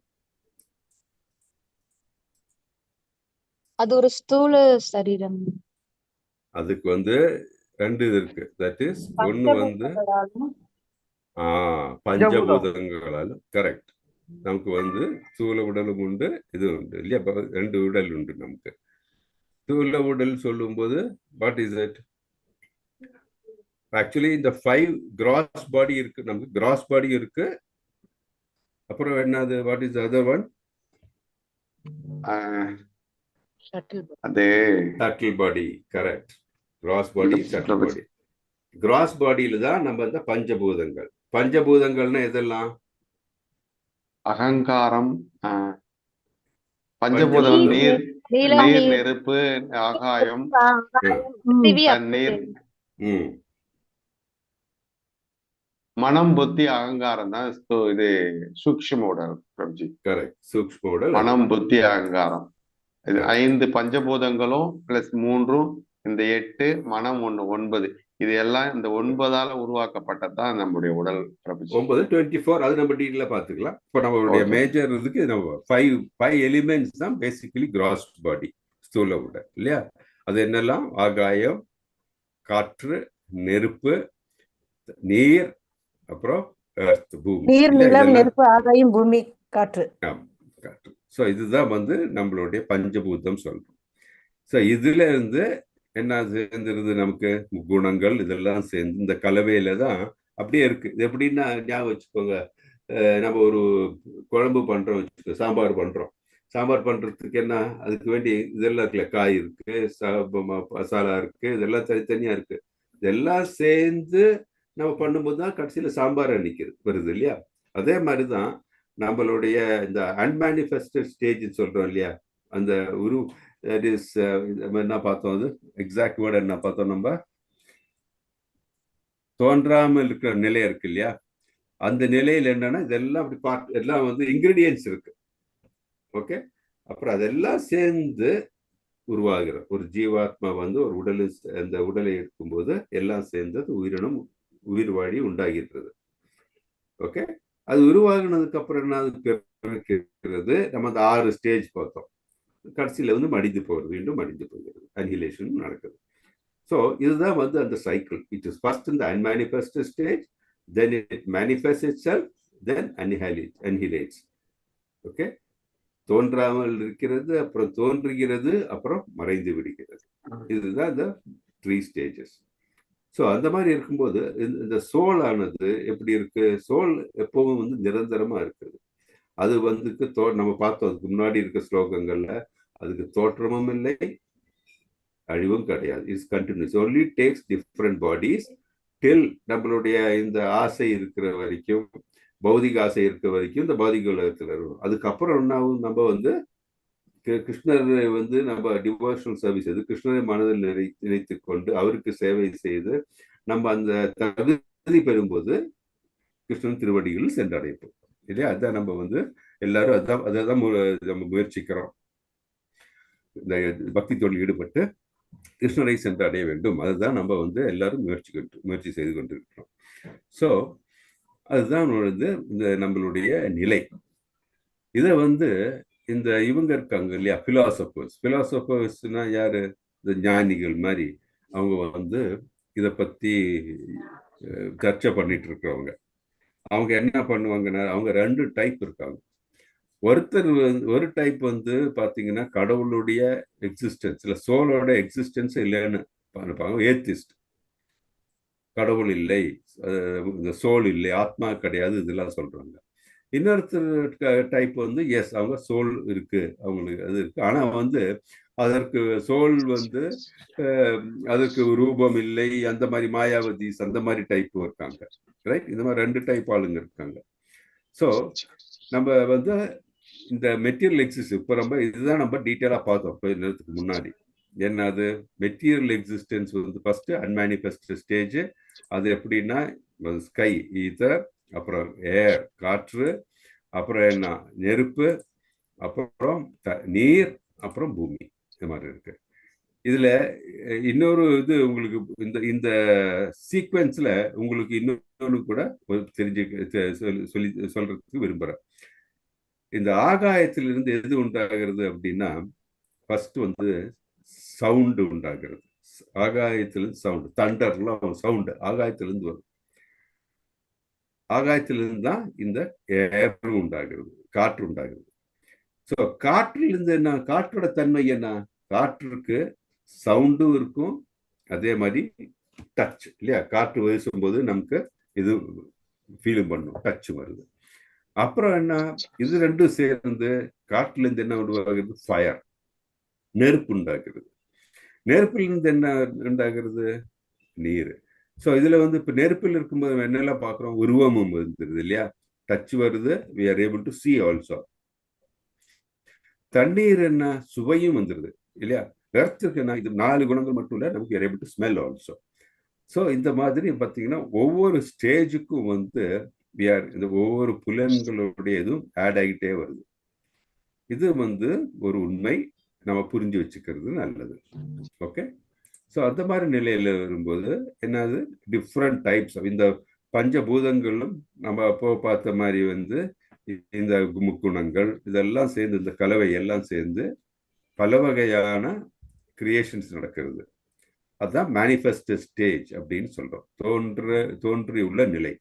அது ஒரு ஸ்தூல சரீரம். அதுக்கு வந்து ரெண்டு இது இருக்கு. தட் இஸ் ஒன்னு வந்து பஞ்சபூதங்களால. கரெக்ட். நமக்கு வந்து ஸ்தூல உடலும் உண்டு, இது உண்டு இல்லையா, ரெண்டு உடல் உண்டு நமக்கு. ஸ்தூல உடல் சொல்லும் போது வாட் இஸ் இட்? ஆக்சுவலி இந்த 5 கிராஸ் பாடி இருக்கு, நமக்கு கிராஸ் பாடி இருக்கு. அப்புறம் என்னது, what is other one? Shuttle body. Correct. Cross body, shuttle body. Cross பாடியில தான் நம்ம இந்த பஞ்சபூதங்கள். பஞ்சபூதங்கள்னா எதெல்லாம்? அகங்காரம், பஞ்சபூதம் நீர், நெருப்பு, ஆகாயம், தண்ணீர், மனம், புத்தி, அகங்காரம் தான் இது சூக்ஷ்ம உடல் பிரபுஜி. கரெக்ட். சூக்ஷ்ம உடல், மனம், புத்தி, அகங்காரம். இது 5 பஞ்சபூதங்களும் பிளஸ் 3 இந்த 8, மனம் 1 9. இது எல்லாம் இந்த 9ஆல உருவாக்கப்பட்டதான் நம்முடைய உடல் பிரபுஜி. 9 24. அது நம்ம டீட்டெயிலா பாத்துக்கலாம். இப்போ நம்மளுடைய மேஜர் இதுக்கு நம்ம 5 எலிமெண்ட்ஸ் தான் பேசிக்கலி கிராஸ் பாடி, ஸ்தூல உடல் இல்லையா. அது என்னெல்லாம்? ஆகாயம், காற்று, நெருப்பு, நீர், அப்புறம் எர்த், பூமி. நீர், நிலம், நெருப்பு, ஆகாயம், பூமி, காற்று. காற்று. ஸோ இதுதான் வந்து நம்மளுடைய பஞ்சபூதம் சொல்றோம். ஸோ இதுல இருந்து என்ன சேர்ந்துருது, நமக்கு குணங்கள் இதெல்லாம் சேர்ந்து இந்த கலவையில தான் அப்படியே இருக்கு. இது எப்படின்னா ஞாபகம் வச்சுக்கோங்க, நம்ம ஒரு குழம்பு பண்றோம் வச்சுக்கோ, சாம்பார் பண்றோம். சாம்பார் பண்றதுக்கு என்ன, அதுக்கு வேண்டி இதெல்லாம் இருக்குல்ல, காய் இருக்கு, மசாலா இருக்கு, இதெல்லாம் தனித்தனியா இருக்கு. இதெல்லாம் சேர்ந்து நம்ம பண்ணும்போது தான் கடைசியில சாம்பார் வருது இல்லையா. அதே மாதிரிதான் நம்மளுடைய இந்த அன்மேனிஃபெஸ்டட் ஸ்டேஜ் சொல்றோம் இல்லையா, அந்த தட் இஸ் என்ன பார்த்தோம், அது எக்ஸாக்ட் வேர்டு என்ன பார்த்தோம், நம்ம தோன்றாமல் இருக்கிற நிலை இருக்கு இல்லையா. அந்த நிலையில என்னன்னா இதெல்லாம் அப்படி எல்லாம் வந்து இன்கிரீடியன்ஸ் இருக்கு. ஓகே. அப்புறம் அதெல்லாம் சேர்ந்து உருவாகிற ஒரு ஜீவாத்மா வந்து ஒரு உடல், அந்த உடலை எடுக்கும்போது எல்லாம் சேர்ந்து உயிரினம், உயிர் வாழி உண்டாகிறது. ஓகே. அது உருவாகினதுக்கு அப்புறம் என்ன இருக்கிறது, நம்ம அந்த 6 ஸ்டேஜ் பார்த்தோம். கடைசியில வந்து மடிந்து போகிறது, மீண்டும் மடிந்து போகிறது, அனிஹிலேஷன் நடக்குது. ஸோ இதுதான் வந்து அந்த சைக்கிள். இட் இஸ் ஃபர்ஸ்ட் இந்த unmanifested stage, then it manifest itself, then annihilates. Okay. தோன்றாமல் இருக்கிறது, அப்புறம் தோன்றுகிறது, அப்புறம் மறைந்து விடுகிறது. இதுதான் இந்த 3 ஸ்டேஜஸ். ஸோ அந்த மாதிரி இருக்கும்போது இந்த சோல் ஆனது எப்படி இருக்கு, சோல் எப்பவும் வந்து நிரந்தரமா இருக்குது. அது வந்து நம்ம பார்த்தோம் அதுக்கு முன்னாடி இருக்க ஸ்லோகங்கள்ல, அதுக்கு தோற்றமும் இல்லை, அழிவும் கிடையாது. It's continuous, only takes different bodies till நம்மளுடைய இந்த ஆசை இருக்கிற வரைக்கும், பௌதிக ஆசை இருக்கிற வரைக்கும் இந்த பௌதிக உலகத்தில் இருக்கும். அதுக்கப்புறம் என்னாகும், நம்ம வந்து கிருஷ்ணர் வந்து நம்ம டிவோஷனல் சர்வீஸ், அது கிருஷ்ணரை மனதில் நினைத்து கொண்டு அவருக்கு சேவை செய்து நம்ம அந்த தகுதி பெறும்போது கிருஷ்ணன் திருவடிகளில் சென்றடைப்போம் இல்லையா. அதான் நம்ம வந்து எல்லாரும் அதான் நம்ம முயற்சிக்கிறோம். இந்த பக்தி தொழில் ஈடுபட்டு கிருஷ்ணரை சென்று அடைய வேண்டும். அதுதான் நம்ம வந்து எல்லாரும் முயற்சி செய்து கொண்டிருக்கிறோம். ஸோ அதுதான் வந்து இந்த நம்மளுடைய நிலை. இதை வந்து இந்த இவங்க இருக்காங்க இல்லையா, பிலாசபர்ஸ்னா யாரு? இந்த ஞானிகள் மாதிரி அவங்க வந்து இதை பத்தி சர்ச்சை பண்ணிட்டு இருக்கிறவங்க. அவங்க என்ன பண்ணுவாங்கன்னா, அவங்க 2 டைப் இருக்காங்க. ஒரு டைப் வந்து பாத்தீங்கன்னா கடவுளுடைய எக்ஸிஸ்டன்ஸ் இல்ல சோலோட எக்ஸிஸ்டன்ஸ் இல்லைன்னு பார்ப்பாங்க, ஏத்திஸ்ட். கடவுள் இல்லை, இந்த சோல் இல்லை, ஆத்மா கிடையாது, இதெல்லாம் சொல்றாங்க. இன்னொருத்தர் டைப் வந்து எஸ், அவங்க சோல் இருக்கு, அவங்களுக்கு அது இருக்கு, ஆனா வந்து அதற்கு சோல் வந்து அதுக்கு ரூபம் இல்லை, அந்த மாதிரி மாயாவதிஸ் அந்த மாதிரி டைப் இருக்காங்க, ரைட்? இந்த மாதிரி 2 டைப் ஆளுங்க இருக்காங்க. ஸோ நம்ம வந்து இந்த மெட்டீரியல் எக்ஸிஸ்ட் இப்போ நம்ம இதுதான் நம்ம டீட்டெயிலாக பார்த்தோம் கொஞ்ச நேரத்துக்கு முன்னாடி. என்னது மெட்டீரியல் எக்ஸிஸ்டன்ஸ் வந்து ஃபர்ஸ்ட் அன்மேனிஃபெஸ்ட் ஸ்டேஜ். அது எப்படின்னா ஸ்கை, ஈதர், அப்புறம் ஏர், காற்று, அப்புறம் என்ன நெருப்பு, அப்புறம் நீர், அப்புறம் பூமி. இந்த மாதிரி இருக்கு. இதுல இன்னொரு இது உங்களுக்கு இந்த இந்த சீக்வென்ஸ்ல உங்களுக்கு இன்னொன்று கூட சொல்றதுக்கு விரும்புறேன். இந்த ஆகாயத்திலிருந்து எது உண்டாகிறது அப்படின்னா ஃபர்ஸ்ட் வந்து சவுண்டு உண்டாகிறது. ஆகாயத்திலிருந்து சவுண்டு, தண்டர்லாம் சவுண்டு ஆகாயத்திலிருந்து வரும். ஆகாயத்திலிருந்து தான் இந்த ஏர் உண்டாகிறது, காற்று உண்டாகிறது. ஸோ காற்றிலிருந்து என்ன, காற்றோட தன்மை என்ன? காற்றுக்கு சவுண்டும் இருக்கும், அதே மாதிரி டச் இல்லையா, காற்று வீசும்போது நமக்கு இது ஃபீலும் பண்ணும், டச் வருது. அப்புறம் என்ன, இது 2 சேர்ந்து காற்றிலிருந்து என்ன உருவாகிறது? ஃபயர், நெருப்பு உண்டாகிறது. நெருப்பிலிருந்து என்ன உண்டாகிறது? நீர். ஸோ இதுல வந்து இப்ப நெருப்பில் இருக்கும்போது என்னெல்லாம் பார்க்குறோம்? உருவமும் வந்துருது இல்லையா, டச் வருது, we are able to see also. தண்ணீர் என்ன, சுவையும் வந்துருது இல்லையா. எர்த்துக்கு என்ன, இது 4 குணங்கள் மட்டும் இல்லை, நமக்கு we are able to smell also. So இந்த மாதிரி பார்த்தீங்கன்னா ஒவ்வொரு ஸ்டேஜுக்கும் வந்து இந்த ஒவ்வொரு புலன்களுடைய இதுவும் ஆட் ஆகிட்டே வருது. இது வந்து ஒரு உண்மை, நம்ம புரிஞ்சு வச்சுக்கிறது நல்லது. ஓகே, ஸோ அந்த மாதிரி நிலையில வரும்போது என்னது, டிஃப்ரெண்ட் டைப்ஸ் இந்த பஞ்சபூதங்களும் நம்ம அப்போ பார்த்த மாதிரி வந்து இந்த முக்குணங்கள் இதெல்லாம் சேர்ந்து, இந்த கலவை எல்லாம் சேர்ந்து பல வகையான கிரியேஷன்ஸ் நடக்கிறது. அதுதான் மேனிஃபெஸ்ட் ஸ்டேஜ் அப்படின்னு சொல்றோம், தோன்றியுள்ள நிலை.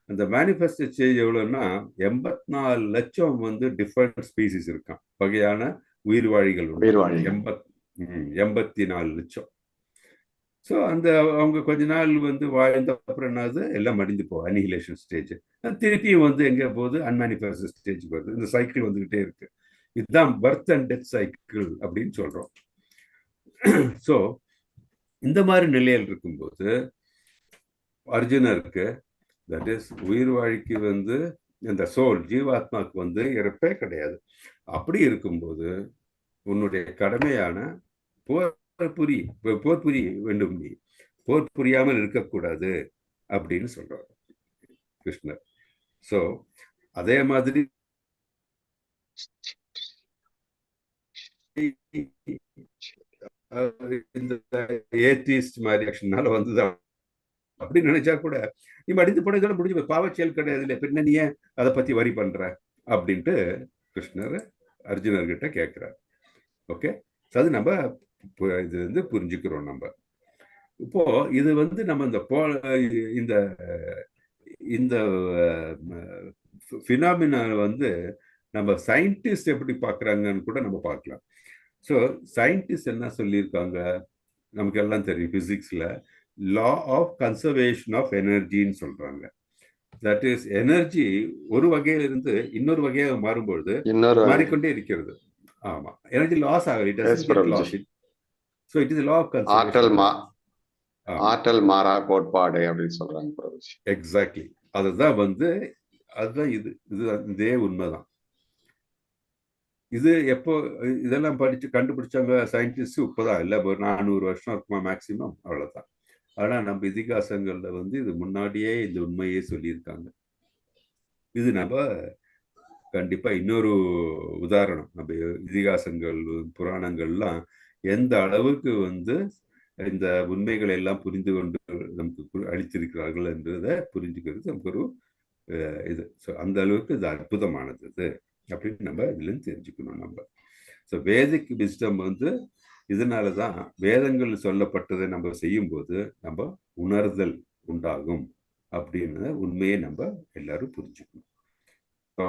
அந்த மேனிஃபெஸ்ட் ஸ்டேஜ் எவ்வளோன்னா 84 லட்சம் வந்து டிஃப்ரெண்ட் ஸ்பீசிஸ் இருக்கான், வகையான உயிர்வாழிகள் 84 லட்சம். ஸோ அந்த அவங்க கொஞ்ச நாள் வந்து வாழ்ந்த அப்புறம் என்னது, எல்லாம் மடிந்து போகும், அனிஹிலேஷன் ஸ்டேஜ். திருப்பியும் வந்து எங்கே போகுது, அன்மேனிஃபெஸ்ட் ஸ்டேஜ் வருது. இந்த சைக்கிள் வந்துகிட்டே இருக்கு. இதுதான் பர்த் அண்ட் டெத் சைக்கிள் அப்படின்னு சொல்றோம். ஸோ இந்த மாதிரி நிலையில் இருக்கும்போது அர்ஜுனருக்கு, தட் இஸ் உயிர் வாழ்க்கை வந்து இந்த சோல் ஜீவாத்மாவுக்கு வந்து இறப்பே கிடையாது. அப்படி இருக்கும்போது உன்னுடைய கடமையான போர் புரிய வேண்டும், நீ போர் புரியாமல் இருக்கக்கூடாது அப்படின்னு சொல்றார் கிருஷ்ணர். ஸோ அதே மாதிரி இந்த ஏத்திஸ்ட் மாதிரி ஆக்ஷனால வந்துதான் அப்படின்னு நினைச்சா கூட நீ அடித்து போட முடிஞ்சு பாவச்செயல் கிடையாது இல்லை, பின்ன நீ அதை பத்தி வரி பண்ற அப்படின்ட்டு கிருஷ்ணர் அர்ஜுனர்கிட்ட கேட்கிறார். ஓகே, அது நம்ம இது வந்து புரிஞ்சுக்கிறோம். நம்ம இப்போ இது வந்து நம்ம இந்த இந்த ஃபினாமினா வந்து நம்ம சயின்டிஸ்ட் எப்படி பார்க்குறாங்கன்னு கூட நம்ம பார்க்கலாம். ஸோ சயின்டிஸ்ட் என்ன சொல்லியிருக்காங்க, நமக்கு எல்லாம் தெரியும், பிசிக்ஸ்ல லா ஆஃப் கன்சர்வேஷன் ஆஃப் எனர்ஜின்னு சொல்றாங்க. தட் இஸ் எனர்ஜி ஒரு வகையிலிருந்து இன்னொரு வகையாக மாறும்பொழுது மாறிக்கொண்டே இருக்கிறது. ஆமா, எனர்ஜி லாஸ் ஆகல. So it is a law of conservation. ஆற்றல் மாறா கோட்பாடு அப்படின்னு சொல்றாங்க. எக்ஸாக்ட்லி, அதுதான் வந்து அதுதான் இதே உண்மைதான். இது எப்போ இதெல்லாம் படிச்சு கண்டுபிடிச்சாங்க சயின்டிஸ்ட், இப்போதான் இல்லை, ஒரு 400 வருஷம் இருக்குமா மேக்சிமம், அவ்வளவுதான். ஆனா நம்ம இதிகாசங்கள்ல வந்து இது முன்னாடியே இந்த உண்மையே சொல்லியிருக்காங்க. இது நம்ம கண்டிப்பா இன்னொரு உதாரணம், நம்ம இதிகாசங்கள் புராணங்கள்லாம் எந்த அளவுக்கு வந்து இந்த உண்மைகளை எல்லாம் புரிந்து கொண்டு நமக்கு அளித்திருக்கிறார்கள் என்றதை புரிஞ்சுக்கிறது நமக்கு ஒரு இது. ஸோ அந்த அளவுக்கு இது அற்புதமானது இது அப்படின்னு நம்ம இதுலேருந்து தெரிஞ்சுக்கணும் நம்ம. ஸோ வேதிக் விஸ்டம் வந்து இதனால தான் வேதங்கள் சொல்லப்பட்டதை நம்ம செய்யும்போது நம்ம உணர்தல் உண்டாகும் அப்படின்னு உண்மையை நம்ம எல்லாரும் புரிஞ்சுக்கணும். ஸோ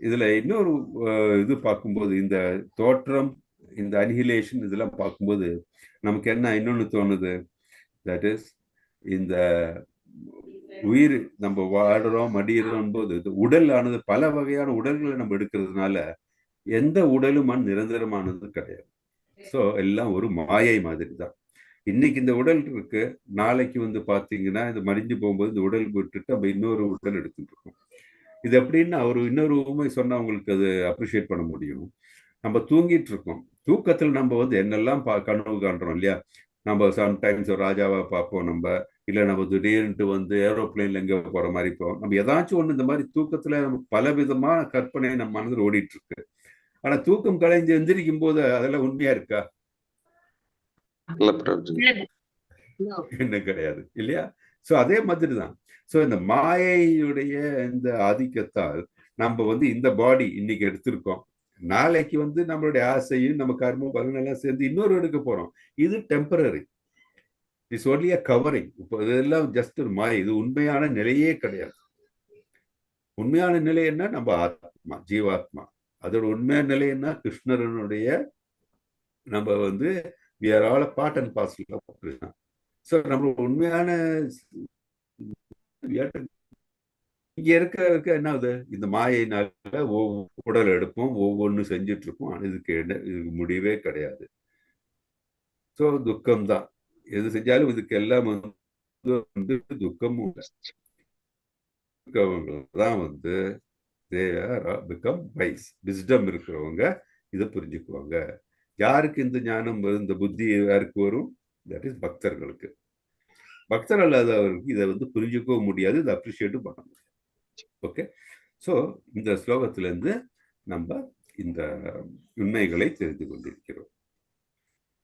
இதில் இன்னொரு இது பார்க்கும்போது இந்த தோற்றம், இந்த அனிஹிலேஷன் இதெல்லாம் பார்க்கும்போது நமக்கு என்ன இன்னொன்று தோணுது, தட் இஸ் இந்த உயிர் நம்ம வாடுறோம் மடியிறோம் போது உடல் ஆனது பல வகையான உடல்களை நம்ம எடுக்கிறதுனால எந்த உடலும் நிரந்தரமானது கிடையாது. ஸோ எல்லாம் ஒரு மாயை மாதிரி தான். இன்னைக்கு இந்த உடல் இருக்கு, நாளைக்கு வந்து பார்த்தீங்கன்னா இது மடிஞ்சு போகும்போது இந்த உடல் விட்டுட்டு நம்ம இன்னொரு உடல் எடுத்துட்டு இருக்கோம். இது எப்படின்னா ஒரு இன்னொரு உண்மை சொன்னா உங்களுக்கு அது அப்ரிஷியேட் பண்ண முடியும். நம்ம தூங்கிட்டு இருக்கோம், தூக்கத்தில் நம்ம வந்து என்னெல்லாம் கனவு காண்றோம் இல்லையா. நம்ம சம்டைம்ஸ் ஒரு ராஜாவை பார்ப்போம், நம்ம இல்லை நம்ம திடீர்னு வந்து ஏரோப்ளைன்ல எங்கே போற மாதிரி போவோம். நம்ம ஏதாச்சும் ஒன்று இந்த மாதிரி தூக்கத்துல நம்ம பல விதமான கற்பனை நம்ம மனதில் ஓடிட்டு இருக்கு. ஆனா தூக்கம் கலைஞ்சு எந்திரிக்கும் போது அதெல்லாம் உண்மையா இருக்கா? என்ன கிடையாது இல்லையா. சோ அதே மாதிரி தான். சோ இந்த மாயையுடைய இந்த ஆதிக்கத்தால் நம்ம வந்து இந்த பாடி இன்னைக்கு எடுத்திருக்கோம், நாளைக்கு வந்து நம்மளுடைய ஆசையும் நம்ம கர்மம் பலனெல்லாம் சேர்ந்து இன்னொரு எடுக்க போறோம். இது temporary, it's only a covering. இப்போ இதெல்லாம் ஜஸ்ட் ஒரு மாயை, இது உண்மையான நிலையே கிடையாது. உண்மையான நிலை என்ன? நம்ம ஆத்மா, ஜீவாத்மா. அதோட உண்மையான நிலை என்ன? கிருஷ்ணரனுடைய நம்ம வந்து we are all a part and parcel of Krishna. So நம்ம உண்மையான இங்க இருக்க என்ன ஆகுது, இந்த மாயினால உடல் எடுப்போம், ஒவ்வொன்று செஞ்சுட்டு இருப்போம். இதுக்கு முடிவே கிடையாது. ஸோ துக்கம் தான், எது செஞ்சாலும் இதுக்கு எல்லாம் வந்து துக்கமும் தான் வந்து பிகம் வைஸ். விஸ்டம் இருக்கிறவங்க இதை புரிஞ்சுக்குவாங்க. யாருக்கு இந்த ஞானம் இந்த புத்தி யாருக்கு வரும்? தட் இஸ் பக்தர்களுக்கு. பக்தர் அல்லாதவர்களுக்கு இதை வந்து புரிஞ்சுக்கவும் முடியாது, இதை அப்ரிஷியேட்டும் பண்ண முடியாது. ஓகே, ஸோ இந்த ஸ்லோகத்திலிருந்து நம்ம இந்த உண்மைகளை தெரிந்து கொண்டிருக்கிறோம்.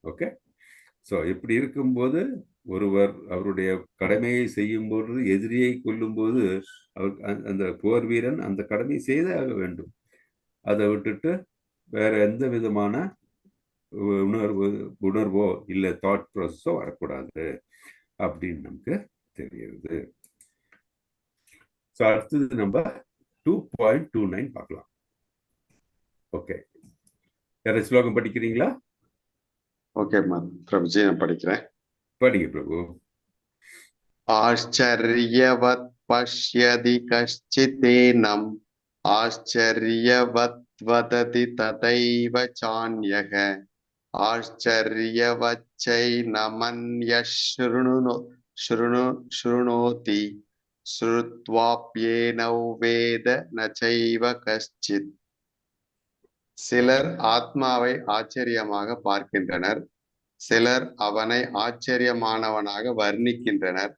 ஓகே, ஸோ இப்படி இருக்கும்போது ஒருவர் அவருடைய கடமையை செய்யும் போது எதிரியை கொல்லும் போது அவர் அந்த போர் வீரன் அந்த கடமையை செய்தே ஆக வேண்டும். அதை விட்டுட்டு வேற எந்த விதமான உணர்வோ இல்லை தாட் ப்ராசஸோ வரக்கூடாது அப்படின்னு நமக்கு தெரியுது. ஸோ அடுத்தது நம்ம 2.29 பார்க்கலாம். ஓகே, யார ஸ்லோகம் படிக்கிறீங்களா? ஓகே பிரபுஜி, நான் படிக்கிறேன். படிங்க பிரபு. ஆச்சரியவத் பஷ்யதி கஷ்சிதேனம் ஆச்சரியவத் வததி ததைவ சான்யக ஆச்சரியவச்சை நமன்யஸ்ருணோதி ஸ்ருத்வாப்யேனௌ வேத நசைவ கஷ்சித். சிலர் ஆத்மாவை ஆச்சரியமாக பார்க்கின்றனர், சிலர் அவனை ஆச்சரியமானவனாக வர்ணிக்கின்றனர்,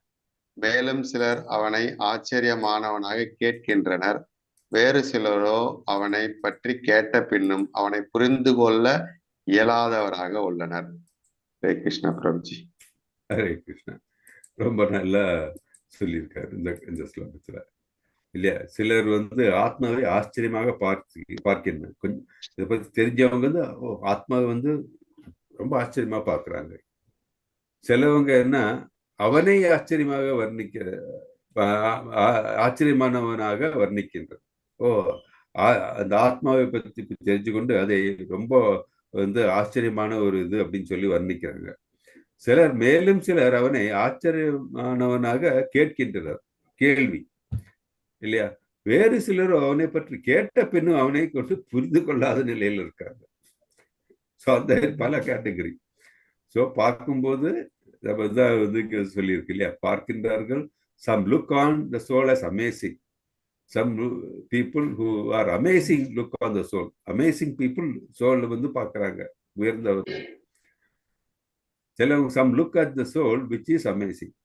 மேலும் சிலர் அவனை ஆச்சரியமானவனாக கேட்கின்றனர், வேறு சிலரோ அவனை பற்றி கேட்ட பின்னும் அவனை புரிந்து கொள்ள இயலாதவராக உள்ளனர். ஹரே கிருஷ்ணா பிரபுஜி. ஹரே கிருஷ்ணா. ரொம்ப நல்லா சொல்லியிருக்காரு இந்த ஸ்லோகத்துல இல்லையா. சிலர் வந்து ஆத்மாவை ஆச்சரியமாக பார்க்கின்றனர். கொஞ்சம் இதை பத்தி தெரிஞ்சவங்க வந்து ஆத்மாவை வந்து ரொம்ப ஆச்சரியமா பார்க்குறாங்க. சிலவங்க என்ன அவனை ஆச்சரியமாக ஆச்சரியமானவனாக வர்ணிக்கின்றார். அந்த ஆத்மாவை பற்றி தெரிஞ்சு கொண்டு அதை ரொம்ப வந்து ஆச்சரியமான ஒரு இது அப்படின்னு சொல்லி வர்ணிக்கிறாங்க. சிலர் மேலும் சிலர் அவனை ஆச்சரியமானவனாக கேட்கின்றனர், கேள்வி இல்லையா. வேறு சிலர் அவனை பற்றி கேட்ட பின்னும் அவனை கொண்டு புரிந்து கொள்ளாத நிலையில் இருக்காங்க. ஸோ அந்த பல கேட்டகரி. ஸோ பார்க்கும்போது நம்ம தான் வந்து சொல்லியிருக்கு இல்லையா, பார்க்கின்றார்கள். Some look on the soul as amazing, some people who are amazing look on the soul. Amazing people soul வந்து பார்க்குறாங்க, உயர்ந்தவர்கள். சிலவங்க some look at the soul which is amazing.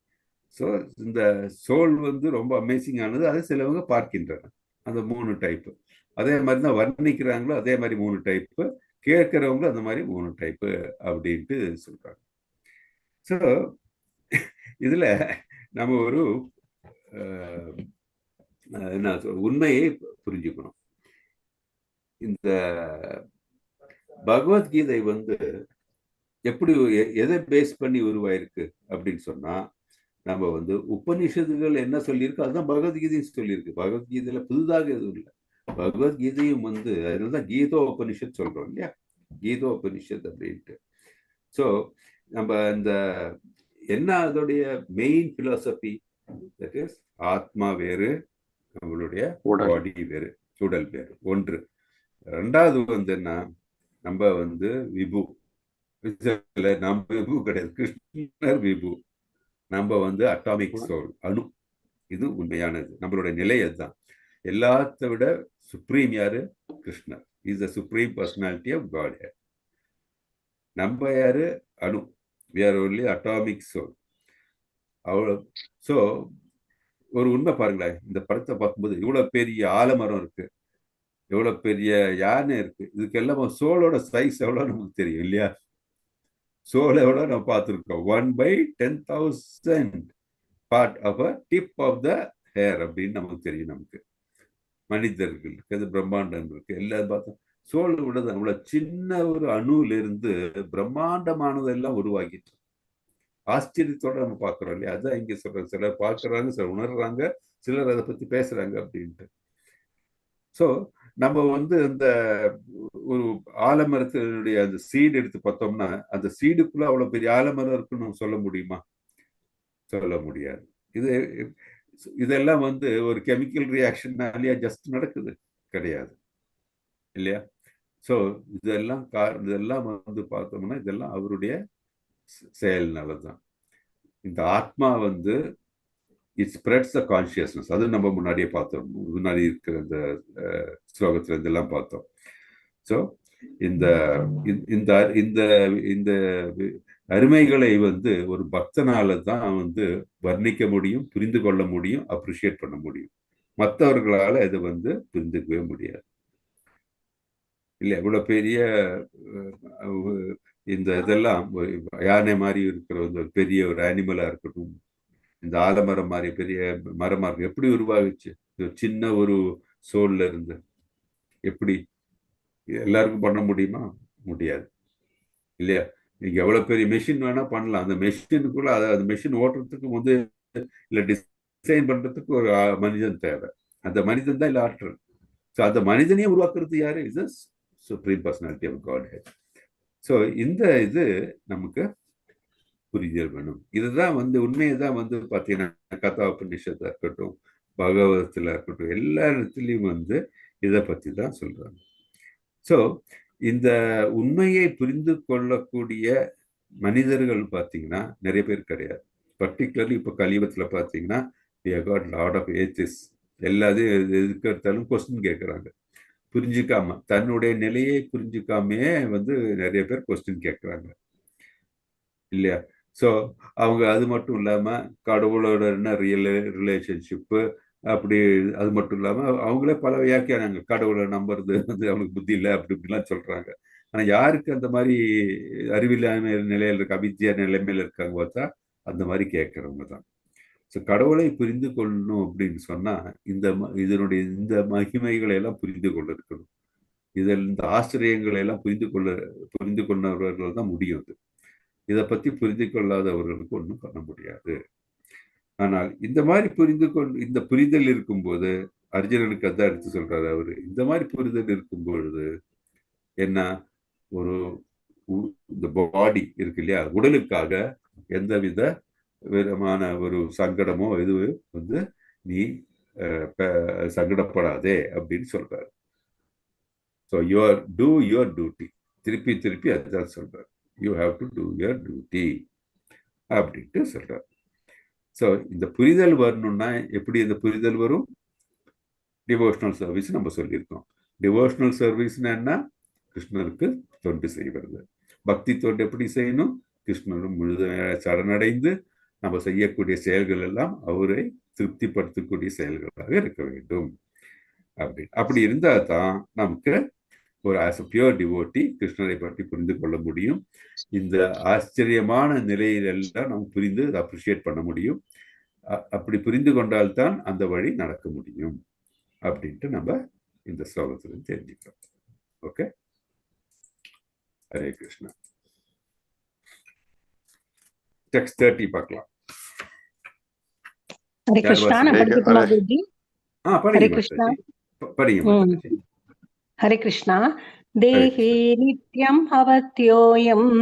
So இந்த சோல் வந்து ரொம்ப அமேசிங் ஆனது, அதை சிலவங்க பார்க்கின்றனர். அந்த 3 டைப்பு. அதே மாதிரி தான் வர்ணிக்கிறாங்களோ அதே மாதிரி 3 டைப்பு. கேட்கிறவங்க அந்த மாதிரி 3 டைப்பு அப்படின்ட்டு சொல்றாங்க. ஸோ இதுல நம்ம ஒரு என்ன உண்மையை புரிஞ்சுக்கணும். இந்த பகவத்கீதை எப்படி எதை பேஸ் பண்ணி உருவாயிருக்கு அப்படின்னு சொன்னா, நம்ம உபநிஷத்துகள் என்ன சொல்லியிருக்கு அதுதான் பகவத்கீதையும் சொல்லியிருக்கு. பகவத்கீதையில புதுதாக எதுவும் இல்லை. பகவத்கீதையும் அதுதான் கீதோ உபனிஷத் சொல்றோம் இல்லையா, கீதோ உபனிஷத் அப்படின்ட்டு. ஸோ நம்ம இந்த என்ன அதோடைய மெயின் பிலாசபி, தட் இஸ் ஆத்மா வேறு, நம்மளுடைய பாடி வேறு, உடல் வேறு ஒன்று. ரெண்டாவது என்ன, நம்ம விபு, நம்ம விபு கிடையாது, கிருஷ்ணர் விபு. நம்ம அட்டாமிக் சோல், அணு. இது உண்மையானது, நம்மளுடைய நிலை அதுதான். எல்லாத்த விட சுப்ரீம் யாரு? கிருஷ்ணர். Is the supreme personality of God. நம்ம யாரு? அணு. we are only atomic soul. அவ்வளோ. ஸோ ஒரு உண்மை பாருங்களேன், இந்த படத்தை பார்க்கும்போது இவ்வளோ பெரிய ஆலமரம் இருக்கு, எவ்வளோ பெரிய யானை இருக்கு, இதுக்கெல்லாம் சோலோட சைஸ் எவ்வளோ நமக்கு தெரியும் இல்லையா? சோல் எவ்வளோ நம்ம பார்த்துருக்கோம், 1/10,000 part of a tip of the hair அப்படின்னு நமக்கு தெரியும். நமக்கு மனிதர்கள் இருக்கு, அது பிரம்மாண்டம் இருக்கு, எல்லாரும் பார்த்தோம். சோல் விட அவ்வளோ சின்ன ஒரு அணுவிலிருந்து பிரம்மாண்டமானதெல்லாம் உருவாக்கிட்டு ஆச்சரியத்தோட நம்ம பார்க்குறோம் இல்லையா? அதான் இங்கே சொல்றோம், சிலர் பார்க்குறாங்க, சிலர் உணர்றாங்க, சிலர் அதை பற்றி பேசுறாங்க அப்படின்ட்டு. ஸோ நம்ம அந்த ஒரு ஆலமரத்தினுடைய அந்த சீடு எடுத்து பார்த்தோம்னா, அந்த சீடுக்குள்ள அவ்வளோ பெரிய ஆலமரம் இருக்குன்னு நம்ம சொல்ல முடியுமா? சொல்ல முடியாது. இதெல்லாம் ஒரு கெமிக்கல் ரியாக்ஷன்னாலேயே ஜஸ்ட் நடக்குது கிடையாது இல்லையா? ஸோ இதெல்லாம் பார்த்தோம்னா இதெல்லாம் அவருடைய செயல்னால தான். இந்த ஆத்மா இட் ஸ்ப்ரெட்ஸ் த கான்சியஸ்னஸ். அது நம்ம முன்னாடியே பார்த்தோம், முன்னாடி இருக்கிற இந்த ஸ்லோகத்துல இதெல்லாம் பார்த்தோம். ஸோ இந்த இந்த இந்த இந்த அருமைகளை ஒரு பக்தனால தான் வர்ணிக்க முடியும், புரிந்து கொள்ள முடியும், அப்ரிஷியேட் பண்ண முடியும். மற்றவர்களால இதை புரிந்துக்கவே முடியாது இல்லையா? இவ்வளவு பெரிய இந்த இதெல்லாம் யானை மாதிரி இருக்கிற பெரிய ஒரு அனிமலா இருக்கட்டும், இந்த ஆலமரம் மாதிரி பெரிய மரமா இருக்கு, எப்படி உருவாகுச்சு? சின்ன ஒரு சோல்ல இருந்து எப்படி எல்லாருக்கும் பண்ண முடியுமா? முடியாது இல்லையா? நீங்க எவ்வளவு பெரிய மெஷின் வேணா பண்ணலாம், அந்த மெஷினுக்குள்ள அந்த மெஷின் ஓட்டுறதுக்கு இல்ல டிசைன் பண்றதுக்கு ஒரு மனிதன் தேவை. அந்த மனிதன் தான் இல்ல ஆற்றல். ஸோ அந்த மனிதனையும் உருவாக்குறது யாரு? இது supreme personality of Godhead. So இந்த இது நமக்கு புரிதல் வேணும். இதுதான் உண்மையை தான் பார்த்தீங்கன்னா கதா உபநிஷத்துல இருக்கட்டும், பகவதத்துல இருக்கட்டும், எல்லா இடத்துலையும் இதை பத்தி தான் சொல்றாங்க. ஸோ இந்த உண்மையை புரிந்து கொள்ளக்கூடிய மனிதர்கள் பார்த்தீங்கன்னா நிறைய பேர் கிடையாது. பர்டிகுலர்லி இப்போ கலியுகத்தில் பார்த்தீங்கன்னா we have got lot of atheists. எல்லாத்தையும் எதுக்கு எடுத்தாலும் கொஸ்டின் கேட்குறாங்க, புரிஞ்சுக்காம, தன்னுடைய நிலையை புரிஞ்சுக்காமே நிறைய பேர் கொஸ்டின் கேட்குறாங்க இல்லையா? ஸோ அவங்க அது மட்டும் இல்லாமல் கடவுளோட என்ன ரிலேஷன்ஷிப்பு அப்படி, அது மட்டும் இல்லாமல் அவங்களே பல வியாக்கியானங்க, கடவுளை நம்புறது அவனுக்கு புத்தி இல்லை அப்படி இப்படிலாம் சொல்கிறாங்க. ஆனால் யாருக்கு அந்த மாதிரி அறிவில்லாம நிலையில் இருக்க, அவித்யா நிலைமையில் இருக்காங்க பார்த்தா அந்த மாதிரி கேட்குறவங்க தான். ஸோ கடவுளை புரிந்து கொள்ளணும் அப்படின்னு சொன்னால் இதனுடைய இந்த மகிமைகளை எல்லாம் புரிந்து கொள்ள இருக்கணும். இந்த ஆச்சரியங்களை எல்லாம் புரிந்து கொண்டவர்கள் தான் முடியும். இதை பற்றி புரிந்து கொள்ளாதவர்களுக்கு ஒன்றும் பண்ண முடியாது. ஆனால் இந்த மாதிரி இந்த புரிதல் இருக்கும்போது, அர்ஜுனனுக்கு அதான் எடுத்து சொல்றாரு அவரு, இந்த மாதிரி புரிதல் இருக்கும் பொழுது என்ன, ஒரு இந்த பாடி இருக்கு இல்லையா, உடலுக்காக எந்தவித விதமான ஒரு சங்கடமோ எதுவும் நீ சங்கடப்படாதே அப்படின்னு சொல்றாரு. So two your duty. திருப்பி திருப்பி அதுதான் சொல்றாரு, you have to two your duty அப்படின்ட்டு சொல்றாரு. ஸோ இந்த புரிதல் வரணும்னா எப்படி இந்த புரிதல் வரும்? டிவோஷனல் சர்வீஸ் நம்ம சொல்லியிருக்கோம். டிவோஷனல் சர்வீஸ்னா என்ன? கிருஷ்ணருக்கு தொண்டு செய்வது. பக்தி தொண்டு எப்படி செய்யணும்? கிருஷ்ணரும் முழுமையாக சரணடைந்து நம்ம செய்யக்கூடிய செயல்கள் எல்லாம் அவரை திருப்திப்படுத்தக்கூடிய செயல்களாக இருக்க வேண்டும். அப்படி இருந்தால் தான் நமக்கு ஒரு ஆஸ் அ பியூர் டிவோட்டி கிருஷ்ணரை பற்றி புரிந்து கொள்ள முடியும். இந்த ஆச்சரியமான நிலையிலெல்லாம் நம்ம புரிந்து அதை அப்ரிஷியேட் பண்ண முடியும். அப்படி புரிந்து கொண்டால்தான் அந்த வழி நடக்க முடியும் அப்படின்ட்டு நம்ம இந்த ஸ்லோகத்துல தெரிஞ்சுக்கிறோம். ஓகே, ஹரே கிருஷ்ணா. டெக்ஸ்ட் 30 பார்க்கலாம். ஹரே கிருஷ்ணா. நான் படிக்கட்டுமா குருஜி? ஹரே கிருஷ்ணா. படிங்க. ஹரே கிருஷ்ணா. தேஹே நித்யம் அவத்யோயம்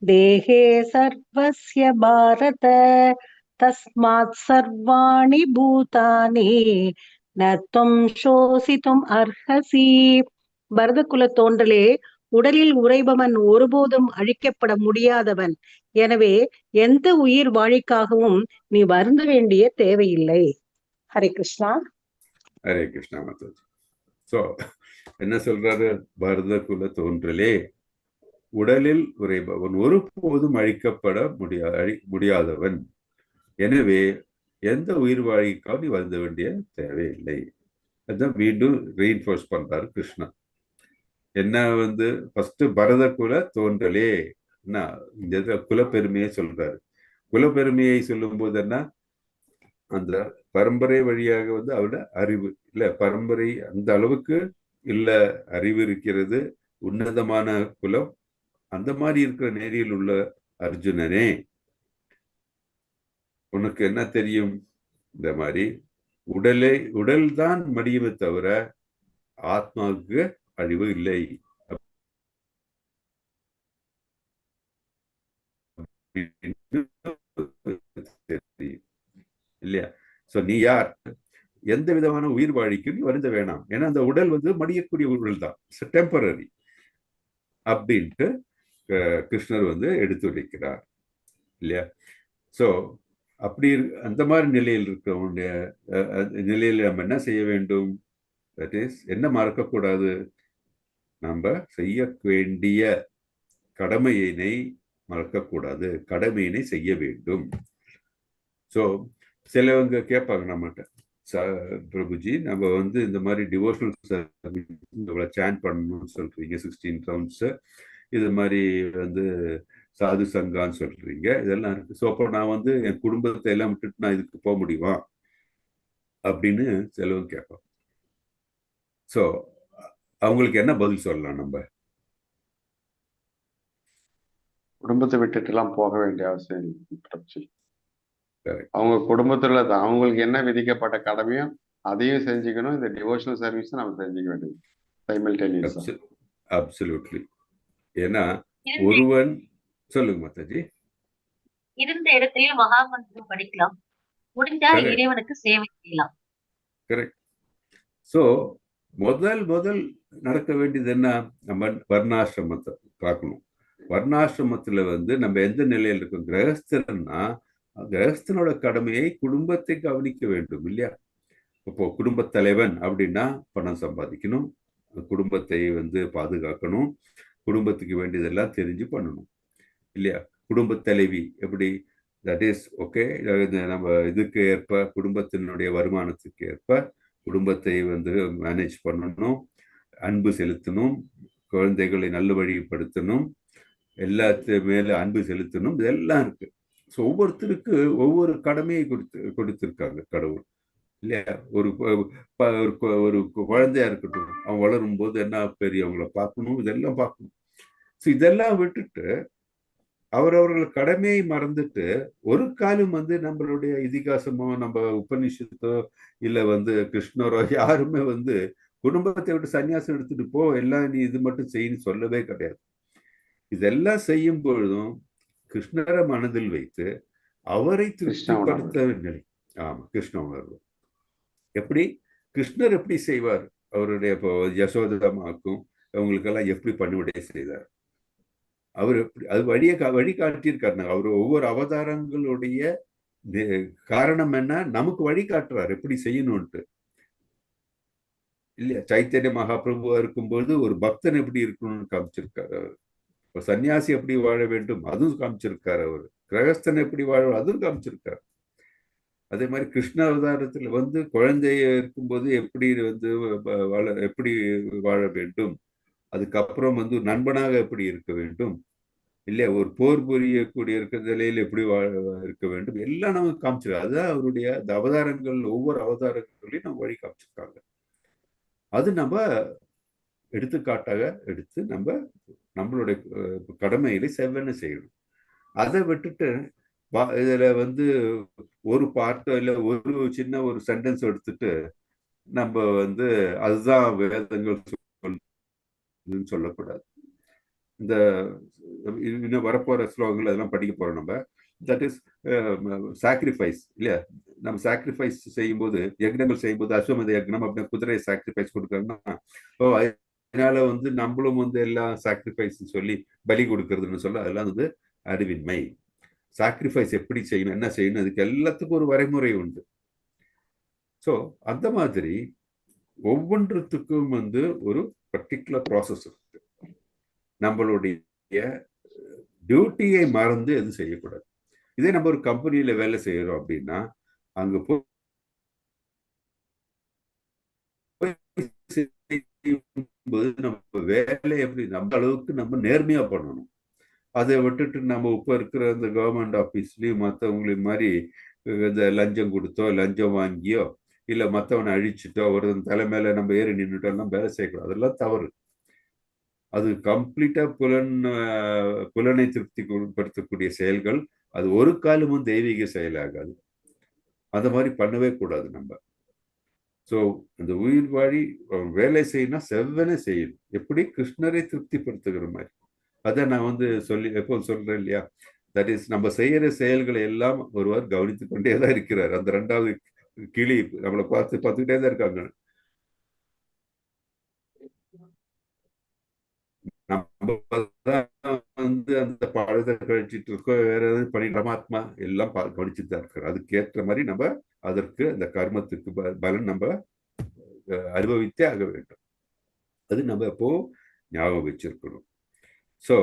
தேஹே சர்வஸ்ய பாரத தஸ்மாத் சர்வாணி பூதானி நத்வம் சோசித்தும் அர்ஹசி. பரதகுல தோன்றலே, உடலில் உறைபவன் ஒருபோதும் அழிக்கப்பட முடியாதவன். எனவே எந்த உயிர் வாழிக்காகவும் நீ வருந்த வேண்டிய தேவையில்லை. ஹரே கிருஷ்ணா. ஹரே கிருஷ்ணா மாதாஜி. ஸோ என்ன சொல்றாரு? பரதகுல தோன்றலே, உடலில் உறைபவன் ஒருபோதும் அழிக்கப்பட முடியாதவன். எனவே எந்த உயிர் வாழிக்காகவும் நீ வருந்த வேண்டிய தேவையில்லை. அதுதான் மீண்டும் ரீஇன்ஃபோர்ஸ் பண்றாரு கிருஷ்ணா. என்ன ஃபர்ஸ்ட் பரதகுல தோன்றலே, இந்த குலப்பெருமையை சொல்றாரு. குலப்பெருமையை சொல்லும் போது என்ன, அந்த பரம்பரை வழியாக அவரோட அறிவு இல்ல, பரம்பரை அந்த அளவுக்கு இல்ல அறிவு இருக்கிறது, உன்னதமான குலம். அந்த மாதிரி இருக்கிற நேரில் உள்ள அர்ஜுனனே, உனக்கு என்ன தெரியும்? இந்த மாதிரி உடல் தான் மடியுமே தவிர ஆத்மாவுக்கு அழிவு இல்லை இல்லையா? சோ நீ யார்? எந்த விதமான உயிர் வாழிக்கு நீ வருந்த வேணாம். ஏன்னா அந்த உடல் மடியக்கூடிய உடல் தான், டெம்பரரி அப்படின்ட்டு கிருஷ்ணர் எடுத்துரைக்கிறார் இல்லையா? சோ அப்படி அந்த மாதிரி நிலையில் இருக்கிறவங்க நிலையில் நம்ம என்ன செய்ய வேண்டும்? தட் இஸ், என்ன மறக்கக்கூடாது? நம்ம செய்ய வேண்டிய கடமையினை மறக்கக்கூடாது, கடமையினை செய்ய வேண்டும். ஸோ சிலவங்க கேட்பாங்க நம்மகிட்ட, பிரபுஜி நம்ம இந்த மாதிரி டிவோஷனல் சர்வீஸ் சாண்ட் பண்ணணும்னு சொல்றீங்க, 16 ரவுண்ட்ஸ், இது மாதிரி சாது சங்கான்னு சொல்றீங்க, இதெல்லாம் இருக்கு. ஸோ அப்போ நான் என் குடும்பத்தை எல்லாம் விட்டுட்டு நான் இதுக்கு போக முடியுமா அப்படின்னு சிலவங்க கேட்பாங்க. ஸோ அவங்களுக்கு என்ன பதில் சொல்லலாம்? நம்ம குடும்பத்தை விட்டுட்டு எல்லாம் போக வேண்டிய அவசியம் இல்லை. அவங்க குடும்பத்துல அவங்களுக்கு என்ன விதிக்கப்பட்ட கடமையோ அதையும் செஞ்சுக்கணும், இந்த டிவோஷனல் சர்வீஸ் நம்ம செஞ்சுக்க வேண்டியது சைமல்டேனியஸா. அப்சல்யூட்லி. ஏன்னா ஒருவன் சொல்லுங்க மாதாஜி. இருந்த இடத்திலேயே மகாமந்திரம் படிக்கலாம், முடிந்தால் இறைவனுக்கு சேவை செய்யலாம். கரெக்ட். சோ முதல் நடக்க வேண்டியது என்ன? நம்ம வர்ணாசிரமத்தை பார்க்கணும். வர்ணாசிரமத்துல நம்ம எந்த நிலையில் இருக்கோம்? கிரகஸ்தன்னா கிரகஸ்தனோட கடமையை குடும்பத்தை கவனிக்க வேண்டும் இல்லையா? இப்போ குடும்ப தலைவன் அப்படின்னா பணம் சம்பாதிக்கணும், குடும்பத்தை பாதுகாக்கணும், குடும்பத்துக்கு வேண்டியதெல்லாம் தெரிஞ்சு பண்ணணும் இல்லையா? குடும்ப தலைவி எப்படி? That is okay. நம்ம இதுக்கு ஏற்ப, குடும்பத்தினுடைய வருமானத்துக்கு ஏற்ப குடும்பத்தை மேனேஜ் பண்ணணும், அன்பு செலுத்தணும், குழந்தைகளை நல்ல வழிப்படுத்தணும், எல்லாத்து மேல அன்பு செலுத்தணும், இதெல்லாம் இருக்கு. ஸோ ஒவ்வொருத்தருக்கு ஒவ்வொரு கடமையை கொடுத்திருக்காங்க கடவுள் இல்லையா? ஒரு குழந்தையா இருக்கட்டும், அவன் வளரும் போது என்ன பெரியவங்களை பார்க்கணும், இதெல்லாம் பார்க்கணும். ஸோ இதெல்லாம் விட்டுட்டு அவரவர்கள் கடமையை மறந்துட்டு ஒரு காலம் நம்மளுடைய இதிகாசமோ நம்ம உபநிஷத்தோ இல்ல கிருஷ்ணரோ யாருமே குடும்பத்தை விட்டு சன்னியாசம் எடுத்துட்டு போ, எல்லாம் நீ இது மட்டும் செய்யன்னு சொல்லவே கிடையாது. இதெல்லாம் செய்யும் பொழுதும் கிருஷ்ணரை மனதில் வைத்து அவரை திருஷ்டிப்படுத்த நிலை. ஆமா, கிருஷ்ண உணர்வு. எப்படி கிருஷ்ணர் எப்படி செய்வார்? அவருடைய இப்போ யசோதமாக்கும் அவங்களுக்கெல்லாம் எப்படி பணிவிடை செய்தார்? அவர் எப்படி அது வழி காட்டியிருக்காரு. அவர் ஒவ்வொரு அவதாரங்களுடைய காரணம் என்ன? நமக்கு வழி காட்டுறார் எப்படி செய்யணும்ட்டு இல்லையா? சைத்தன்ய மகாபிரபுவா இருக்கும்போது ஒரு பக்தன் எப்படி இருக்கணும்னு காமிச்சிருக்காரு. அவர் சன்னியாசி எப்படி வாழ வேண்டும் அதுவும் காமிச்சிருக்காரு. அவர் கிரகஸ்தன் எப்படி வாழ அதுவும் காமிச்சிருக்காரு. அதே மாதிரி கிருஷ்ண அவதாரத்துல குழந்தைய இருக்கும்போது எப்படி எப்படி வாழ வேண்டும், அதுக்கப்புறம் வந்து நண்பனாக எப்படி இருக்க வேண்டும், இல்லையா ஒரு போர் புரியக்கூடிய இருக்கிற நிலையில் எப்படி இருக்க வேண்டும், எல்லாம் நமக்கு காமிச்சிருக்காங்க. அதுதான் அவருடைய அவதாரங்கள், ஒவ்வொரு அவதாரங்களையும் நம்ம வழி காமிச்சிருக்காங்க. அது நம்ம எடுத்துக்காட்டாக எடுத்து நம்மளுடைய கடமைகளை செவ்வன செய்யணும். அதை விட்டுட்டு இதுல வந்து ஒரு பார்ட்டோ இல்லை ஒரு சின்ன ஒரு சென்டென்ஸ் எடுத்துட்டு நம்ம வந்து அதுதான் வேதங்கள் சொல்லக்கூடாது. இந்த இன்னும் வரப்போற ஸ்லோகங்கள் அதெல்லாம் படிக்க போறோம் நம்ம. தட் இஸ் சாக்ரிஃபைஸ் இல்லையா? நம்ம சாக்ரிஃபைஸ் செய்யும்போது, யக்னங்கள் செய்யும்போது, அஸ்வமேத யக்னம் அப்படின்னு குதிரையை சாக்ரிஃபைஸ் கொடுக்கறோம்னா, அதனால வந்து நம்மளும் வந்து எல்லாம் சாக்ரிஃபைஸ் சொல்லி பலி கொடுக்கறதுன்னு சொல்ல, அதெல்லாம் வந்து அறிவின்மை. சாக்ரிஃபைஸ் எப்படி செய்யணும், என்ன செய்யணும், அதுக்கு எல்லாத்துக்கும் ஒரு வரைமுறை உண்டு. ஸோ அந்த மாதிரி ஒவ்வொன்றுத்துக்கும் வந்து ஒரு பர்டிகுலர் ப்ராசஸ் இருக்கு. நம்மளுடைய டியூட்டியை மறந்து எதுவும் செய்யக்கூடாது. இதே நம்ம ஒரு கம்பெனியில வேலை செய்யறோம் அப்படின்னா, அங்க போய் நம்ம வேலை எப்படி நம்ம அளவுக்கு நம்ம நேர்மையா பண்ணணும். அதை விட்டுட்டு நம்ம இப்ப இருக்கிற இந்த கவர்மெண்ட் ஆஃபீஸ்லயும் மற்றவங்களையும் மாதிரி இந்த லஞ்சம் கொடுத்தோ லஞ்சம் வாங்கியோ இல்ல மற்றவனை அழிச்சிட்டோ ஒரு தலைமையில நம்ம ஏறி நின்றுட்டோம்னா வேலை செய்யக்கூடாது. அதெல்லாம் தவறு. அது கம்ப்ளீட்டா புலனை திருப்தி உட்படுத்தக்கூடிய செயல்கள். அது ஒரு காலமும் தெய்வீக செயலாகாது. அந்த மாதிரி பண்ணவே கூடாது நம்ம. ஸோ அந்த உயிர் வாழி வேலை செய்யணும், செவ்வனே செய்யணும். எப்படி கிருஷ்ணரை திருப்திப்படுத்துகிற மாதிரி. அதை நான் வந்து எப்போது சொல்றேன் இல்லையா? தட் இஸ் நம்ம செய்யற செயல்களை எல்லாம் ஒருவர் கவனித்து கொண்டே தான் இருக்கிறார். அந்த 2வது கிளி நம்மளை பார்த்துக்கிட்டே தான் இருக்காங்க. நம்ம வந்து அந்த பழத்தை கழிச்சிட்டு இருக்கோம், வேற எதாவது பண்ணி பரமாத்மா எல்லாம் கவனிச்சுட்டு தான் இருக்கிறோம். அதுக்கேற்ற மாதிரி நம்ம அதற்கு அந்த கர்மத்துக்கு பலன் நம்ம அனுபவித்தே ஆக வேண்டும். அது நம்ம எப்போ ஞாபகம் வச்சிருக்கணும். ஸோ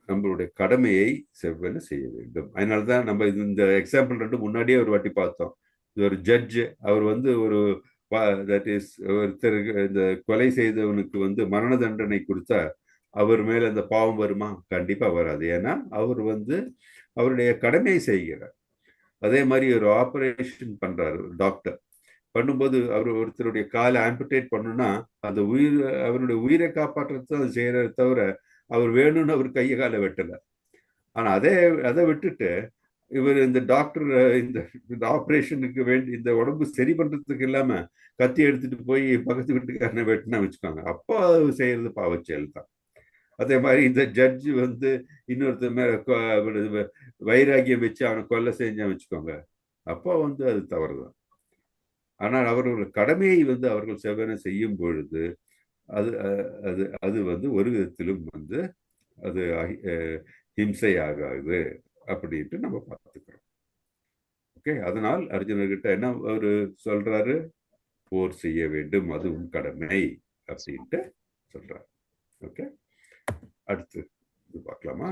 நம்மளுடைய கடமையை செவ்வன செய்ய வேண்டும். அதனாலதான் நம்ம இந்த எக்ஸாம்பிள் 2 முன்னாடியே ஒரு வாட்டி பார்த்தோம். இது ஒரு ஜட்ஜ், அவர் வந்து ஒரு தட் இஸ் ஒருத்தருக்கு இந்த கொலை செய்தவனுக்கு வந்து மரண தண்டனை கொடுத்தா அவர் மேல அந்த பாவம் வருமா? கண்டிப்பா வராது. ஏன்னா அவர் வந்து அவருடைய கடமையை செய்கிறார். அதே மாதிரி ஒரு ஆபரேஷன் பண்றாரு டாக்டர், பண்ணும்போது அவர் ஒருத்தருடைய காலை ஆம்புடேட் பண்ணுனா அந்த அவருடைய உயிரை காப்பாற்றுறது தான் செய்யறத தவிர அவர் வேணும்னு அவர் கையை காலை வெட்டல. ஆனா அதை விட்டுட்டு இவர் இந்த டாக்டர் இந்த ஆபரேஷனுக்கு வேண்டி இந்த உடம்பு சரி பண்றதுக்கு இல்லாம கத்தி எடுத்துட்டு போய் பக்கத்து வீட்டுக்காரனை வெட்டினா வச்சுக்கோங்க, அப்போ செய்யறது பாவச்செயல் தான். அதே மாதிரி இந்த ஜட்ஜு வந்து இன்னொருத்தர் மேல வைராகியம் வச்சு அவனை கொலை செஞ்சான் வச்சுக்கோங்க, அப்போ வந்து அது தவறுதான். ஆனால் அவர்கள் கடமையை வந்து அவர்கள் செவ்வன செய்யும் பொழுது அது அது அது வந்து ஒரு விதத்திலும் வந்து அது ஹிம்சை ஆகாது அப்படின்ட்டு நம்ம பார்த்துக்கிறோம். ஓகே, அதனால் அர்ஜுனர்கிட்ட என்ன அவரு சொல்றாரு? போர் செய்ய வேண்டும், அதுவும் கடமை அப்படின்ட்டு சொல்றாரு. ஓகே, அடுத்து இது பார்க்கலாமா?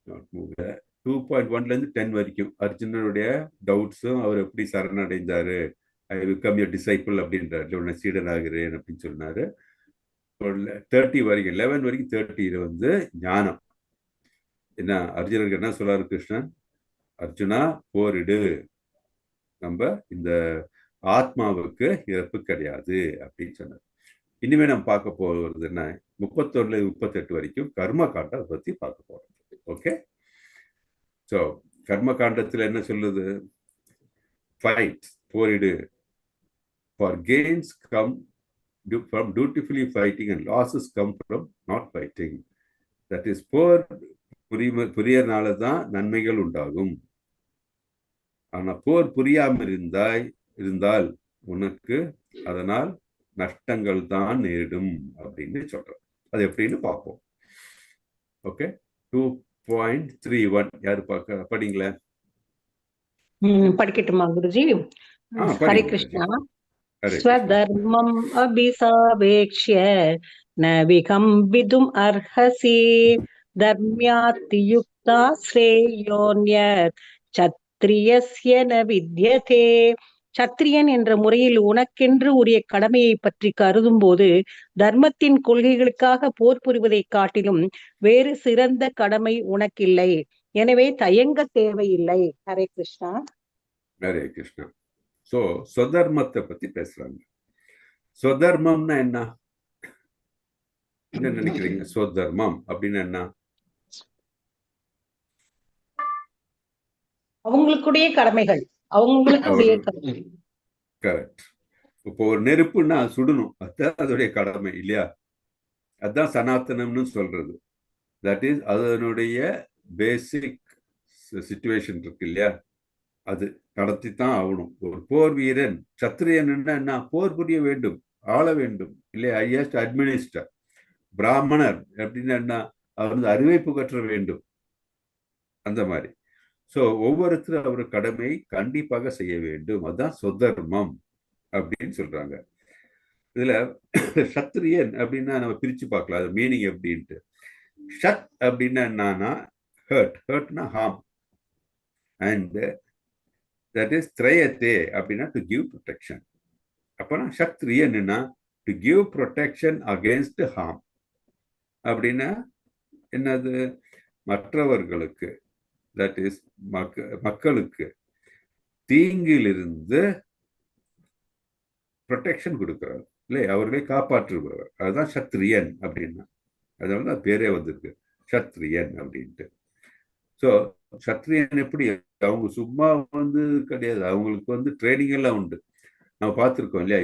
not move. 2.1 ல இருந்து 10 வரைக்கும் அர்ஜுனனுடைய டவுட்ஸும் அவர் எப்படி சரணடைந்தாரு, ஐ பிகம் யுவர் டிசைபிள் அப்படின்றாரு, உன்னை சீடன் ஆகிறேன் அப்படின்னு சொன்னாரு. 30 வரைக்கும் 11 வரைக்கும் 30 வந்து ஞானம். என்ன அர்ஜுனருக்கு என்ன சொல்றாரு கிருஷ்ணன்? அர்ஜுனா போரிடு, நம்ம இந்த ஆத்மாவுக்கு இறப்பு கிடையாது அப்படின்னு சொன்னார். இனிமே நம்ம பார்க்க போறது என்ன, 31 38 வரைக்கும் கர்ம காண்டத்தை பத்தி பார்க்க போறோம். ஓகே, ஸோ கர்ம காண்டத்தில் என்ன சொல்லுது? ஃபைட், போரிடு. For gains come from dutifully fighting and losses come from not fighting. That is, போர் புரியனால தான் நன்மைகள் உண்டாகும். ஆனா போர் புரியாமல் இருந்தால் உனக்கு அதனால் நஷ்டங்கள் தான் நேரிடும் அப்படின்னு சொல்றோம். அது எப்படின்னு பார்ப்போம். ஓகே, 2.31 யாரு படிங்களா? படிக்கட்டுமா குருஜி? ஹரே கிருஷ்ணா. ஸ்வதர்மம் அபிசாவேக்ஷ்ய ந விகம்பிதும் அர்ஹசி தர்ம்யாத்தி யுக்தா ஸ்ரேயோன்யத் சத்ரியஸ்ய ந வித்யதே. சத்திரியன் என்ற முறையில் உனக்கென்று உரிய கடமையை பற்றி கருதும் போது தர்மத்தின் கொள்கைகளுக்காக போர் புரிவதை காட்டிலும் வேறு சிறந்த கடமை உனக்கில்லை. எனவே தயங்க தேவையில்லை. ஹரே கிருஷ்ணா. ஹரே கிருஷ்ணா. சோ ஸ்வதர்மத்தை பத்தி பேசுறாங்க. ஸ்வதர்மம்னா என்ன நினைக்கிறீங்க? ஸ்வதர்மம் அப்படின்னு என்ன? அவங்களுக்குடைய கடமைகள், அவங்களுக்குடைய கரெக்ட். இப்போ ஒரு நெருப்புன்னா சுடணும், அதுதான் அதோடைய கடமை இல்லையா? அதுதான் சனாதனம்னு சொல்றது. தட் இஸ் அதனுடைய பேசிக் சிச்சுவேஷன் இருக்கு இல்லையா, அது நடத்தித்தான் ஆகணும். ஒரு போர் வீரன் சத்திரியன் என்ன? போர் புரிய வேண்டும், ஆள வேண்டும் இல்லையா? Highest administer. பிராமணர் அப்படின்னா என்ன? அவர் வந்து அறிவை புகற்ற வேண்டும், அந்த மாதிரி. ஸோ ஒவ்வொருத்தரும் அவர் கடமை கண்டிப்பாக செய்ய வேண்டும். அதுதான் சொதர்மம் அப்படின்னு சொல்றாங்க. இதுல சத்திரியன் அப்படின்னா நம்ம பிரிச்சு பார்க்கலாம் அது மீனிங் எப்படின்ட்டு. ஷத் அப்படின்னா என்னன்னா ஹர்ட்னா ஹார்ம், அண்ட் தட் இஸ் திரயத்தே அப்படின்னா டு கிவ் ப்ரொடெக்ஷன். அப்போனா சத்ரியன்னா to give protection against harm. அப்படின்னா என்னது? மற்றவர்களுக்கு, தட் இஸ் மக்களுக்கு தீங்கிலிருந்து ப்ரொடெக்ஷன் கொடுக்கிறார் இல்லை, அவர்களை காப்பாற்றுபவர். அதுதான் சத்ரியன் அப்படின்னா. அதனால தான் பேரே வந்திருக்கு சத்ரியன் அப்படின்ட்டு. ஸோ சத்ரியன் எப்படி? அவங்க சும்மா வந்து கிடையாது, அவங்களுக்கு வந்து ட்ரைனிங் எல்லாம் உண்டு. நம்ம பார்த்துருக்கோம் இல்லையா,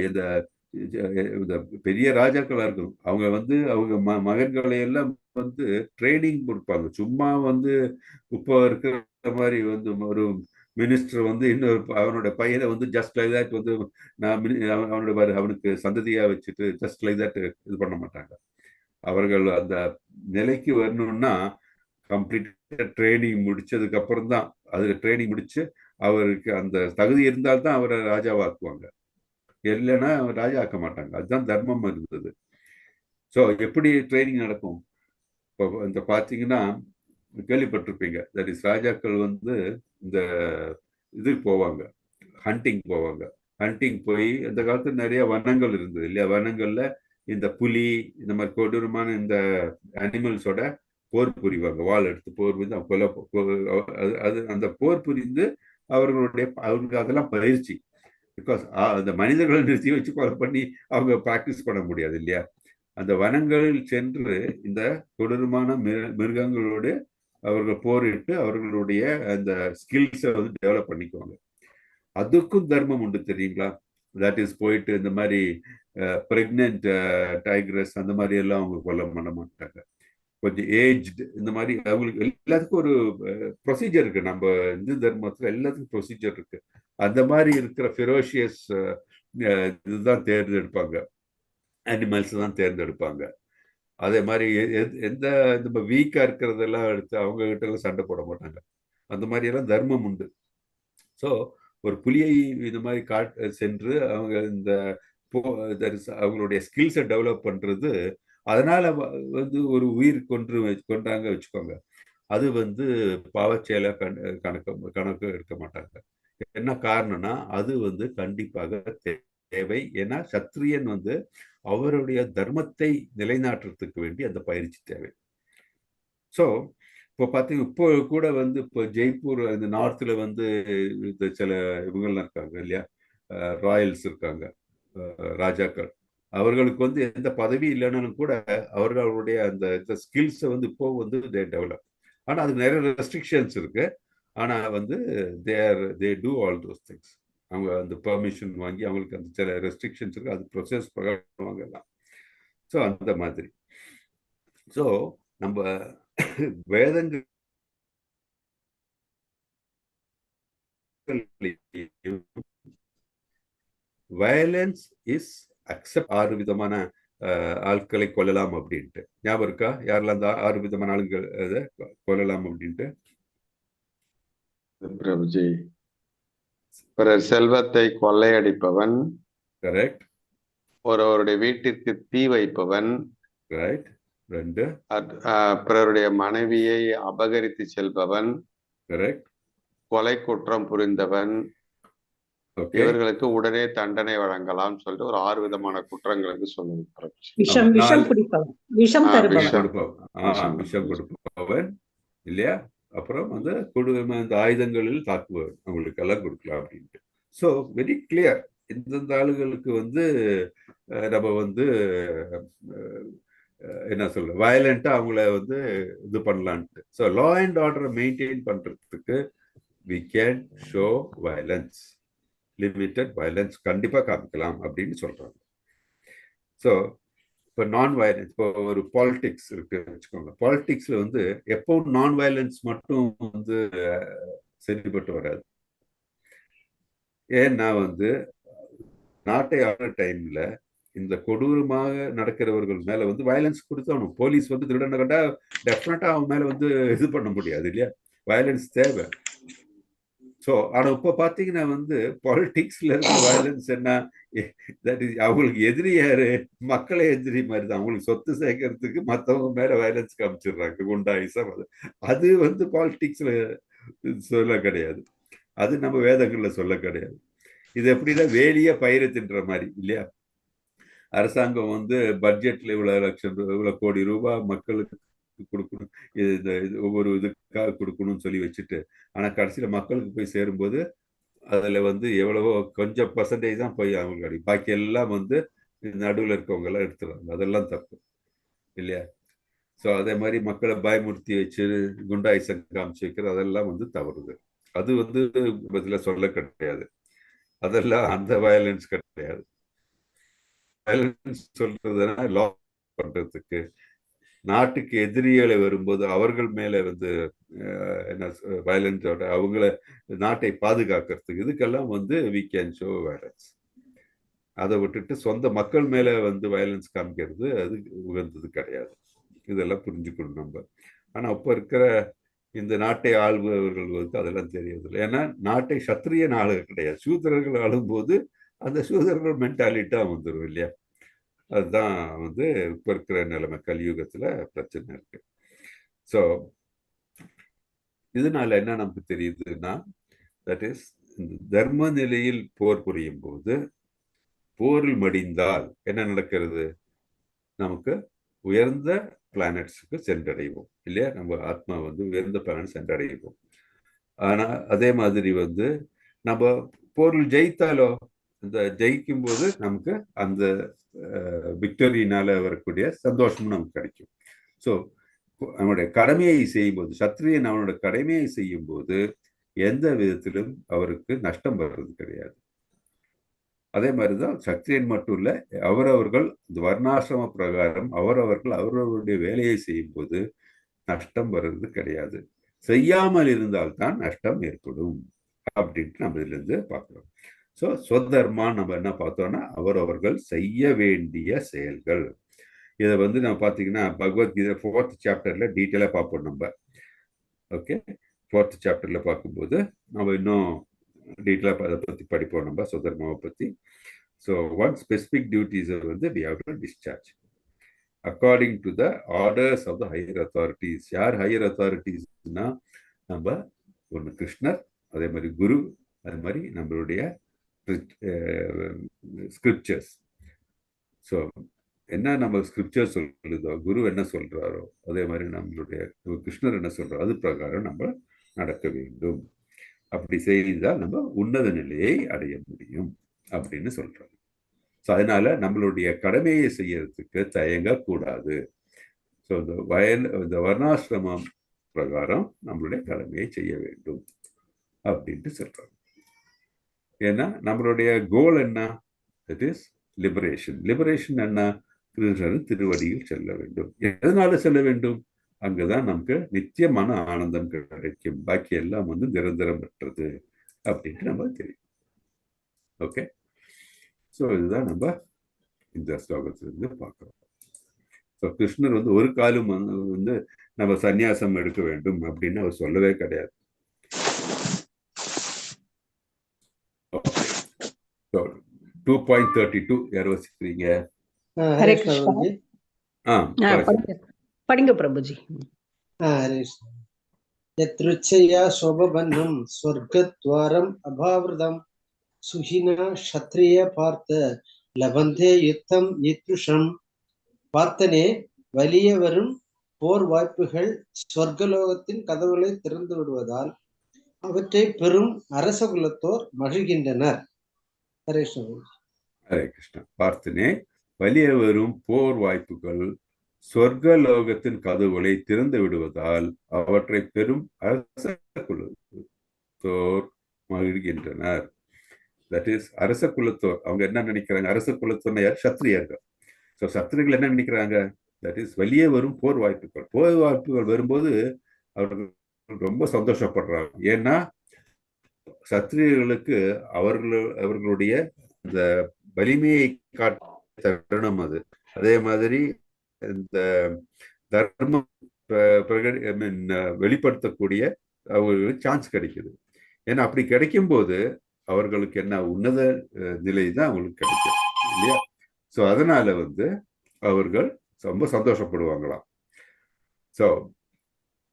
இந்த பெரிய ராஜாக்களா இருக்கும், அவங்க வந்து அவங்க மகன்களை எல்லாம் வந்து ட்ரைனிங் கொடுப்பாங்க. சும்மா வந்து இப்போ இருக்கிற மாதிரி வந்து ஒரு மினிஸ்டர் வந்து இன்னொரு அவனோட பையனை வந்து ஜஸ்ட் லைக் தட் வந்து அவனுக்கு சந்ததியா வச்சுட்டு ஜஸ்ட் லைக் தட் இது பண்ண மாட்டாங்க. அவர்கள் அந்த நிலைக்கு வரணும்னா கம்ப்ளீட்டா ட்ரைனிங் முடிச்சதுக்கு அப்புறம் தான், அதுல ட்ரைனிங் முடிச்சு அவருக்கு அந்த தகுதி இருந்தால்தான் அவரை ராஜாவாக்குவாங்க, இல்லைன்னா ராஜா ஆக்க மாட்டாங்க. அதுதான் தர்மம் இருந்தது. ஸோ எப்படி ட்ரைனிங் நடக்கும்? இப்போ இந்த பார்த்தீங்கன்னா கேள்விப்பட்டிருப்பீங்க, தட் இஸ் ராஜாக்கள் வந்து இந்த இது போவாங்க, ஹண்டிங் போவாங்க. ஹண்டிங் போய் அந்த காலத்துல நிறைய வனங்கள் இருந்தது இல்லையா, வனங்கள்ல இந்த புலி இந்த மாதிரி கொடூரமான இந்த அனிமல்ஸோட போர் புரிவாங்க. வாள் எடுத்து போர் புரிந்து அவங்க அது அந்த போர் புரிந்து அவர்களுக்கு அதெல்லாம் பயிற்சி. பிகாஸ் அந்த மனிதர்களை நிறுத்தி வச்சு கொலை பண்ணி அவங்க ப்ராக்டிஸ் பண்ண முடியாது இல்லையா. அந்த வனங்களில் சென்று இந்த கொடூரமான மிருகங்களோடு அவர்கள் போரிட்டு அவர்களுடைய அந்த ஸ்கில்ஸை வந்து டெவலப் பண்ணிக்குவாங்க. அதுக்கும் தர்மம் உண்டு தெரியுங்களா? தட் இஸ் போயிட்டு இந்த மாதிரி பிரெக்னென்ட் டைக்ரஸ் அந்த மாதிரி எல்லாம் அவங்க கொலை பண்ண மாட்டாங்க. கொஞ்சம் ஏஜ்டு இந்த மாதிரி அவங்களுக்கு எல்லாத்துக்கும் ஒரு ப்ரொசீஜர் இருக்கு. நம்ம இந்து தர்மத்துல எல்லாத்துக்கும் ப்ரொசீஜர் இருக்கு. அந்த மாதிரி இருக்கிற ஃபெரோஷியஸ் இதுதான் தேர்ந்தெடுப்பாங்க, அனிமல்ஸ் தான் தேர்ந்தெடுப்பாங்க. அதே மாதிரி எந்த நம்ம வீக்கா இருக்கிறதெல்லாம் எடுத்து அவங்க கிட்ட எல்லாம் சண்டை போட மாட்டாங்க. அந்த மாதிரி எல்லாம் தர்மம் உண்டு. ஸோ ஒரு புலியை இந்த மாதிரி சென்று அவங்க இந்த அவங்களுடைய ஸ்கில்ஸை டெவலப் பண்றது, அதனால வந்து ஒரு உயிர் கொன்றாங்க வச்சுக்கோங்க, அது வந்து பாவச்செயல கணக்கு எடுக்க மாட்டாங்க. என்ன காரணம்னா அது வந்து கண்டிப்பாக தேவை. ஏன்னா சத்திரியன் வந்து அவருடைய தர்மத்தை நிலைநாட்டுறதுக்கு வேண்டி அந்த பயிற்சி தேவை. ஸோ இப்போ பார்த்தீங்கன்னா இப்போ கூட வந்து இப்போ ஜெய்ப்பூர் இந்த நார்த்தில் வந்து இந்த சில இவங்கெல்லாம் இருக்காங்க இல்லையா, ராயல்ஸ் இருக்காங்க, ராஜாக்கள். அவர்களுக்கு வந்து எந்த பதவி இல்லைன்னாலும் கூட அவர்களுடைய அந்த ஸ்கில்ஸை வந்து இப்போ வந்து டெவலப். ஆனால் அதுக்கு நிறைய ரெஸ்ட்ரிக்ஷன்ஸ் இருக்கு. ஆனால் வந்து they do all those things. அவங்க அந்த பெர்மிஷன் வாங்கி அவங்களுக்கு அந்த சில ரெஸ்ட்ரிக்ஷன்ஸ் இருக்கு, அது ப்ரொசஸ் பண்ணுவாங்க எல்லாம். ஸோ அந்த மாதிரி. ஸோ நம்ம வேதங்கள் வயலன்ஸ் இஸ் அக்செப்ட். 6 விதமான ஆட்களை கொல்லலாம் அப்படின்ட்டு ஞாபகம் இருக்கா? யாரெல்லாம் அந்த 6 விதமான ஆளுங்கள் கொல்லலாம் அப்படின்ட்டு? பிரபுஜி, பிறர் செல்வத்தை கொள்ளையடிப்பவன், கரெக்ட். ஒருவருடைய வீட்டிற்கு தீ வைப்பவன், ரைட். 2. பிறருடைய மனைவியை அபகரித்து செல்பவன், கரெக்ட். கொலை குற்றம் புரிந்தவன், இவர்களுக்கு உடனே தண்டனை வழங்கலாம் சொல்லிட்டு ஒரு 6 விதமான குற்றங்களுக்கு சொல்லுங்க. விஷம் கொடுப்பவன் இல்லையா, அப்புறம் அந்த இந்த ஆயுதங்களில் தாக்குபவன், அவங்களுக்கு எல்லாம் கொடுக்கலாம் அப்படின்ட்டு. So very clear. இந்தந்த ஆளுகளுக்கு நம்ம என்ன சொல்ற வயலண்டா அவங்கள இது பண்ணலான்ட்டு. ஸோ லா அண்ட் ஆர்டரை மெயின்டைன் பண்றதுக்கு we can show violence, limited violence கண்டிப்பா காமிக்கலாம் அப்படின்னு சொல்றாங்க. ஸோ இப்போ நான் வயலன்ஸ், இப்போ ஒரு பாலிடிக்ஸ் இருக்கு வச்சுக்கோங்க. பாலிடிக்ஸ்ல எப்பவும் நான் வயலன்ஸ் மட்டும் சரிப்பட்டு வராது. ஏன்னா நாட்டை ஆடுற டைம்ல இந்த கொடூரமாக நடக்கிறவர்கள் மேல வயலன்ஸ் கொடுத்தவனும். போலீஸ் திருடனை கண்டா டெஃபினட்டா அவன் மேல இது பண்ண முடியாது இல்லையா, வயலன்ஸ் தேவை. ஸோ ஆனா இப்ப பாத்தீங்கன்னா பாலிடிக்ஸ்ல இருக்கிற வயலன்ஸ் என்ன, தட் இஸ் அவங்களுக்கு எதிரி யாரு, மக்களை எதிரி மாதிரி தான். அவங்களுக்கு சொத்து சேர்க்கறதுக்கு மற்றவங்க மேல வயலன்ஸ் காமிச்சிடுறாங்க, குண்டாயிசம். அது பாலிடிக்ஸ்ல சொல்ல கிடையாது, அது நம்ம வேதங்கள்ல சொல்ல கிடையாது. இது எப்படின்னா வேலிய பயிரை தின்ற மாதிரி இல்லையா. அரசாங்கம் பட்ஜெட்ல இவ்வளவு லட்சம் இவ்வளவு கோடி ரூபாய் மக்களுக்கு கொடுக்கணும், ஒவ்வொரு இதுக்காக கொடுக்கணும்னு சொல்லி வச்சுட்டு, ஆனா கடைசியில மக்களுக்கு போய் சேரும்போது அதுல எவ்வளவோ கொஞ்சம் பர்சன்டேஜ் தான் போய் அவங்களுக்கு கிடைக்கும், பாக்கி எல்லாம் நடுவில் இருக்கவங்க எல்லாம் எடுத்துறாங்க. அதெல்லாம் தப்பு இல்லையா. ஸோ அதே மாதிரி மக்களை பயமுறுத்தி வச்சு குண்டாயிசம் காமிச்சு வைக்கிறது அதெல்லாம் தவறுது. அது பதில சொல்ல கிடையாது, அதெல்லாம் அந்த வயலன்ஸ் கிடையாது. வயலன்ஸ் சொல்றதுன்னா லா பண்றதுக்கு, நாட்டுக்கு எதிரிகளை வரும்போது அவர்கள் மேல என்ன வயலன்ஸோட அவங்கள நாட்டை பாதுகாக்கிறதுக்கு, இதுக்கெல்லாம் we can show violence. அதை விட்டுட்டு சொந்த மக்கள் மேல வயலன்ஸ் காமிக்கிறது அது உகந்தது கிடையாது. இதெல்லாம் புரிஞ்சுக்கணும் நம்ம. ஆனா இப்ப இருக்கிற இந்த நாட்டை ஆள்பவர்கள் அதெல்லாம் தெரியறதில்லை. ஏன்னா நாட்டை சத்திரியன் ஆளு கிடையாது, சூத்திரர்கள் ஆளும்போது அந்த சூத்திரர்கள் மென்டாலிட்டா வந்துடும் இல்லையா. அதுதான் இப்ப இருக்கிற நிலைமை, கலியுகத்துல பிரச்சனை இருக்கு. ஸோ இதனால என்ன நமக்கு தெரியுதுன்னா, தட் இஸ் இந்த தர்ம நிலையில் போர் புரியும் போது, போரில் மடிந்தால் என்ன நடக்கிறது, நமக்கு உயர்ந்த பிளானட்ஸுக்கு சென்றடைவோம் இல்லையா. நம்ம ஆத்மா உயர்ந்த பிளானட் சென்றடைவோம். ஆனா அதே மாதிரி நம்ம போரில் ஜெயித்தாலோ, இந்த ஜெயிக்கும் போது நமக்கு அந்த விக்டரியினால வரக்கூடிய சந்தோஷமும் நமக்கு கிடைக்கும். ஸோ அவனுடைய கடமையை செய்யும் போது, சத்திரியன் அவனோட கடமையை செய்யும் போது எந்த விதத்திலும் அவருக்கு நஷ்டம் வர்றது கிடையாது. அதே மாதிரிதான் சத்திரியன் மட்டும் இல்ல, அவரவர்கள் வர்ணாசிரம பிரகாரம் அவரவர்களுடைய வேலையை செய்யும் போது நஷ்டம் வர்றது கிடையாது. செய்யாமல் இருந்தால்தான் நஷ்டம் ஏற்படும் அப்படின்ட்டு நம்ம இதுல இருந்து பார்க்கிறோம். ஸோ ஸ்வதர்மா நம்ம என்ன பார்த்தோம்னா அவரவர்கள் செய்ய வேண்டிய செயல்கள். இதை நம்ம பார்த்தீங்கன்னா பகவத்கீதை 4th சாப்டர்ல டீட்டெயிலா பார்ப்போம் நம்ம. ஓகே, 4th சாப்டர்ல பார்க்கும்போது நம்ம இன்னும் டீட்டெயிலா அதை பத்தி படிப்போம் நம்ம, ஸ்வதர்மாவை பத்தி. So one specific duties we have to discharge according to the orders of the higher authorities. யார் ஹையர் அத்தாரிட்டிஸ்னா நம்ம ஒன்று கிருஷ்ணர், அதே மாதிரி குரு, அதே மாதிரி நம்மளுடைய ஸ்கிரிப்சர்ஸ். ஸோ என்ன நம்ம ஸ்கிரிப்சர் சொல்லுதோ, குரு என்ன சொல்றாரோ, அதே மாதிரி நம்மளுடைய கிருஷ்ணர் என்ன சொல்றாரோ அது பிரகாரம் நம்ம நடக்க வேண்டும். அப்படி செய்தால் நம்ம உன்னத நிலையை அடைய முடியும் அப்படின்னு சொல்றாங்க. ஸோ அதனால நம்மளுடைய கடமையை செய்யறதுக்கு தயங்க கூடாது. ஸோ இந்த வர்ணாசிரமம் பிரகாரம் நம்மளுடைய கடமையை செய்ய வேண்டும் அப்படின்ட்டு சொல்றாங்க. ஏன்னா நம்மளுடைய கோல் என்ன, தட் இஸ் லிபரேஷன். லிபரேஷன் என்ன, கிருஷ்ணரின் திருவடியில் செல்ல வேண்டும். எதனால செல்ல வேண்டும், அங்கதான் நமக்கு நித்தியமான ஆனந்தம் கிடைக்கும், பாக்கி எல்லாம் நிரந்தரம் பெற்றது அப்படின்ட்டு நம்ம தெரியும். ஓகே, ஸோ இதுதான் நம்ம இந்த ஸ்லோகத்திலிருந்து பார்க்கிறோம். ஸோ கிருஷ்ணர் ஒரு காலம் நம்ம சந்நியாசம் எடுக்க வேண்டும் அப்படின்னு அவர் சொல்லவே கிடையாது. 2.32 யார் வச்சுக்கிறீங்க? ஹரே கிருஷ்ணா. படிங்க பிரபுஜி. ஹரே கிருஷ்ணா. யத்ருச்சயா சோபபன்னம் ஸ்வர்கத்வாரம் அபாவிரதம் சுஹினா க்ஷத்ரிய பார்த்த லபந்தே யுத்தம் ஈத்ருஷம். பார்த்தனே, வலிய வரும் போர் வாய்ப்புகள் ஸ்வர்கலோகத்தின் கதவுகளை திறந்து விடுவதால் அவற்றை பெரும் அரச குலத்தோர் மகிழ்கின்றனர். ஹரே கிருஷ்ணா. ஹரே கிருஷ்ணா. பார்த்தனே, வலிய வரும் போர் வாய்ப்புகள் சொர்க்கலோகத்தின் கதவுகளை திறந்து விடுவதால் அவற்றை பெரும் அரச குலத்தோர் மகிழ்கின்றனர். தட் இஸ் அரச குலத்தோர். அவங்க என்ன நினைக்கிறாங்க? அரச குலத்தோர்னா யார்? சத்திரியர்கள். ஸோ சத்திரியர்கள் என்ன நினைக்கிறாங்க? தட் இஸ் வெளியே வரும் போர் வாய்ப்புகள். போர் வாய்ப்புகள் வரும்போது அவர்கள் ரொம்ப சந்தோஷப்படுறாங்க. ஏன்னா சத்திரியர்களுக்கு அவர்களுடைய இந்த வலிமையை காட்ட தருணம் அது. அதே மாதிரி இந்த தர்மம் வெளிப்படுத்தக்கூடிய அவர்களுக்கு சான்ஸ் கிடைக்குது. ஏன்னா அப்படி கிடைக்கும் போது அவர்களுக்கு என்ன உன்னத நிலை தான் அவங்களுக்கு கிடைக்கும் இல்லையா? ஸோ அதனால அவர்கள் ரொம்ப சந்தோஷப்படுவாங்களாம். ஸோ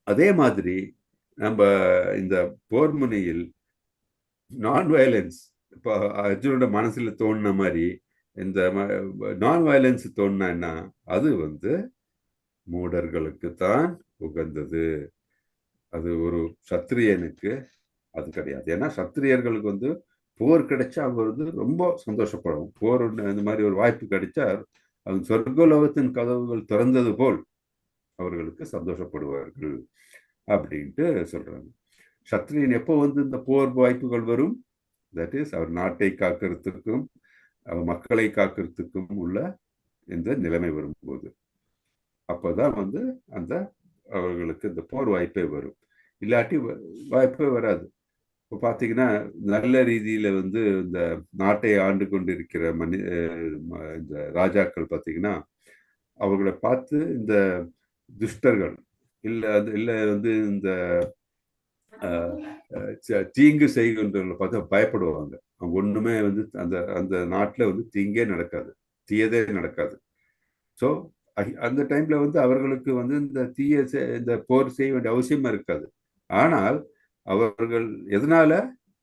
அதே மாதிரி நம்ம இந்த போர் முனையில் நான் வயலன்ஸ், இப்போ அர்ஜுனோட மனசுல தோணுன மாதிரி இந்த நான் வயலன்ஸ் தோணுனா அது மூடர்களுக்கு தான் உகந்தது. அது ஒரு சத்திரியனுக்கு அது கிடையாது. ஏன்னா சத்திரியர்களுக்கு போர் கிடைச்சா அவங்க ரொம்ப சந்தோஷப்படுவோம். போர் இந்த மாதிரி ஒரு வாய்ப்பு கிடைச்சா அவங்க சொர்க்கலோகத்தின் கதவுகள் திறந்தது போல் அவர்களுக்கு சந்தோஷப்படுவார்கள் அப்படின்ட்டு சொல்றாங்க. சத்திரியன் எப்போ இந்த போர் வாய்ப்புகள் வரும்? தட் இஸ் அவர் நாட்டை காக்கிறதுக்கும் அவர் மக்களை காக்கிறதுக்கும் உள்ள இந்த நிலைமை வரும்போது அப்போதான் அந்த அவர்களுக்கு இந்த போர் வாய்ப்பே வரும். இல்லாட்டி வாய்ப்பே வராது. இப்போ பார்த்தீங்கன்னா நல்ல ரீதியில இந்த நாட்டை ஆண்டு கொண்டு இருக்கிற இந்த ராஜாக்கள் பார்த்தீங்கன்னா அவர்களை பார்த்து இந்த துஷ்டர்கள் இல்லை இந்த தீங்கு செய்கின்றவர்களை பார்த்து பயப்படுவாங்க. அவங்க ஒண்ணுமே அந்த அந்த நாட்டில் தீங்கே நடக்காது, தீயதே நடக்காது. ஸோ அந்த டைம்ல அவர்களுக்கு இந்த இந்த போர் செய்ய வேண்டிய அவசியமா இருக்காது. ஆனால் அவர்கள் எதனால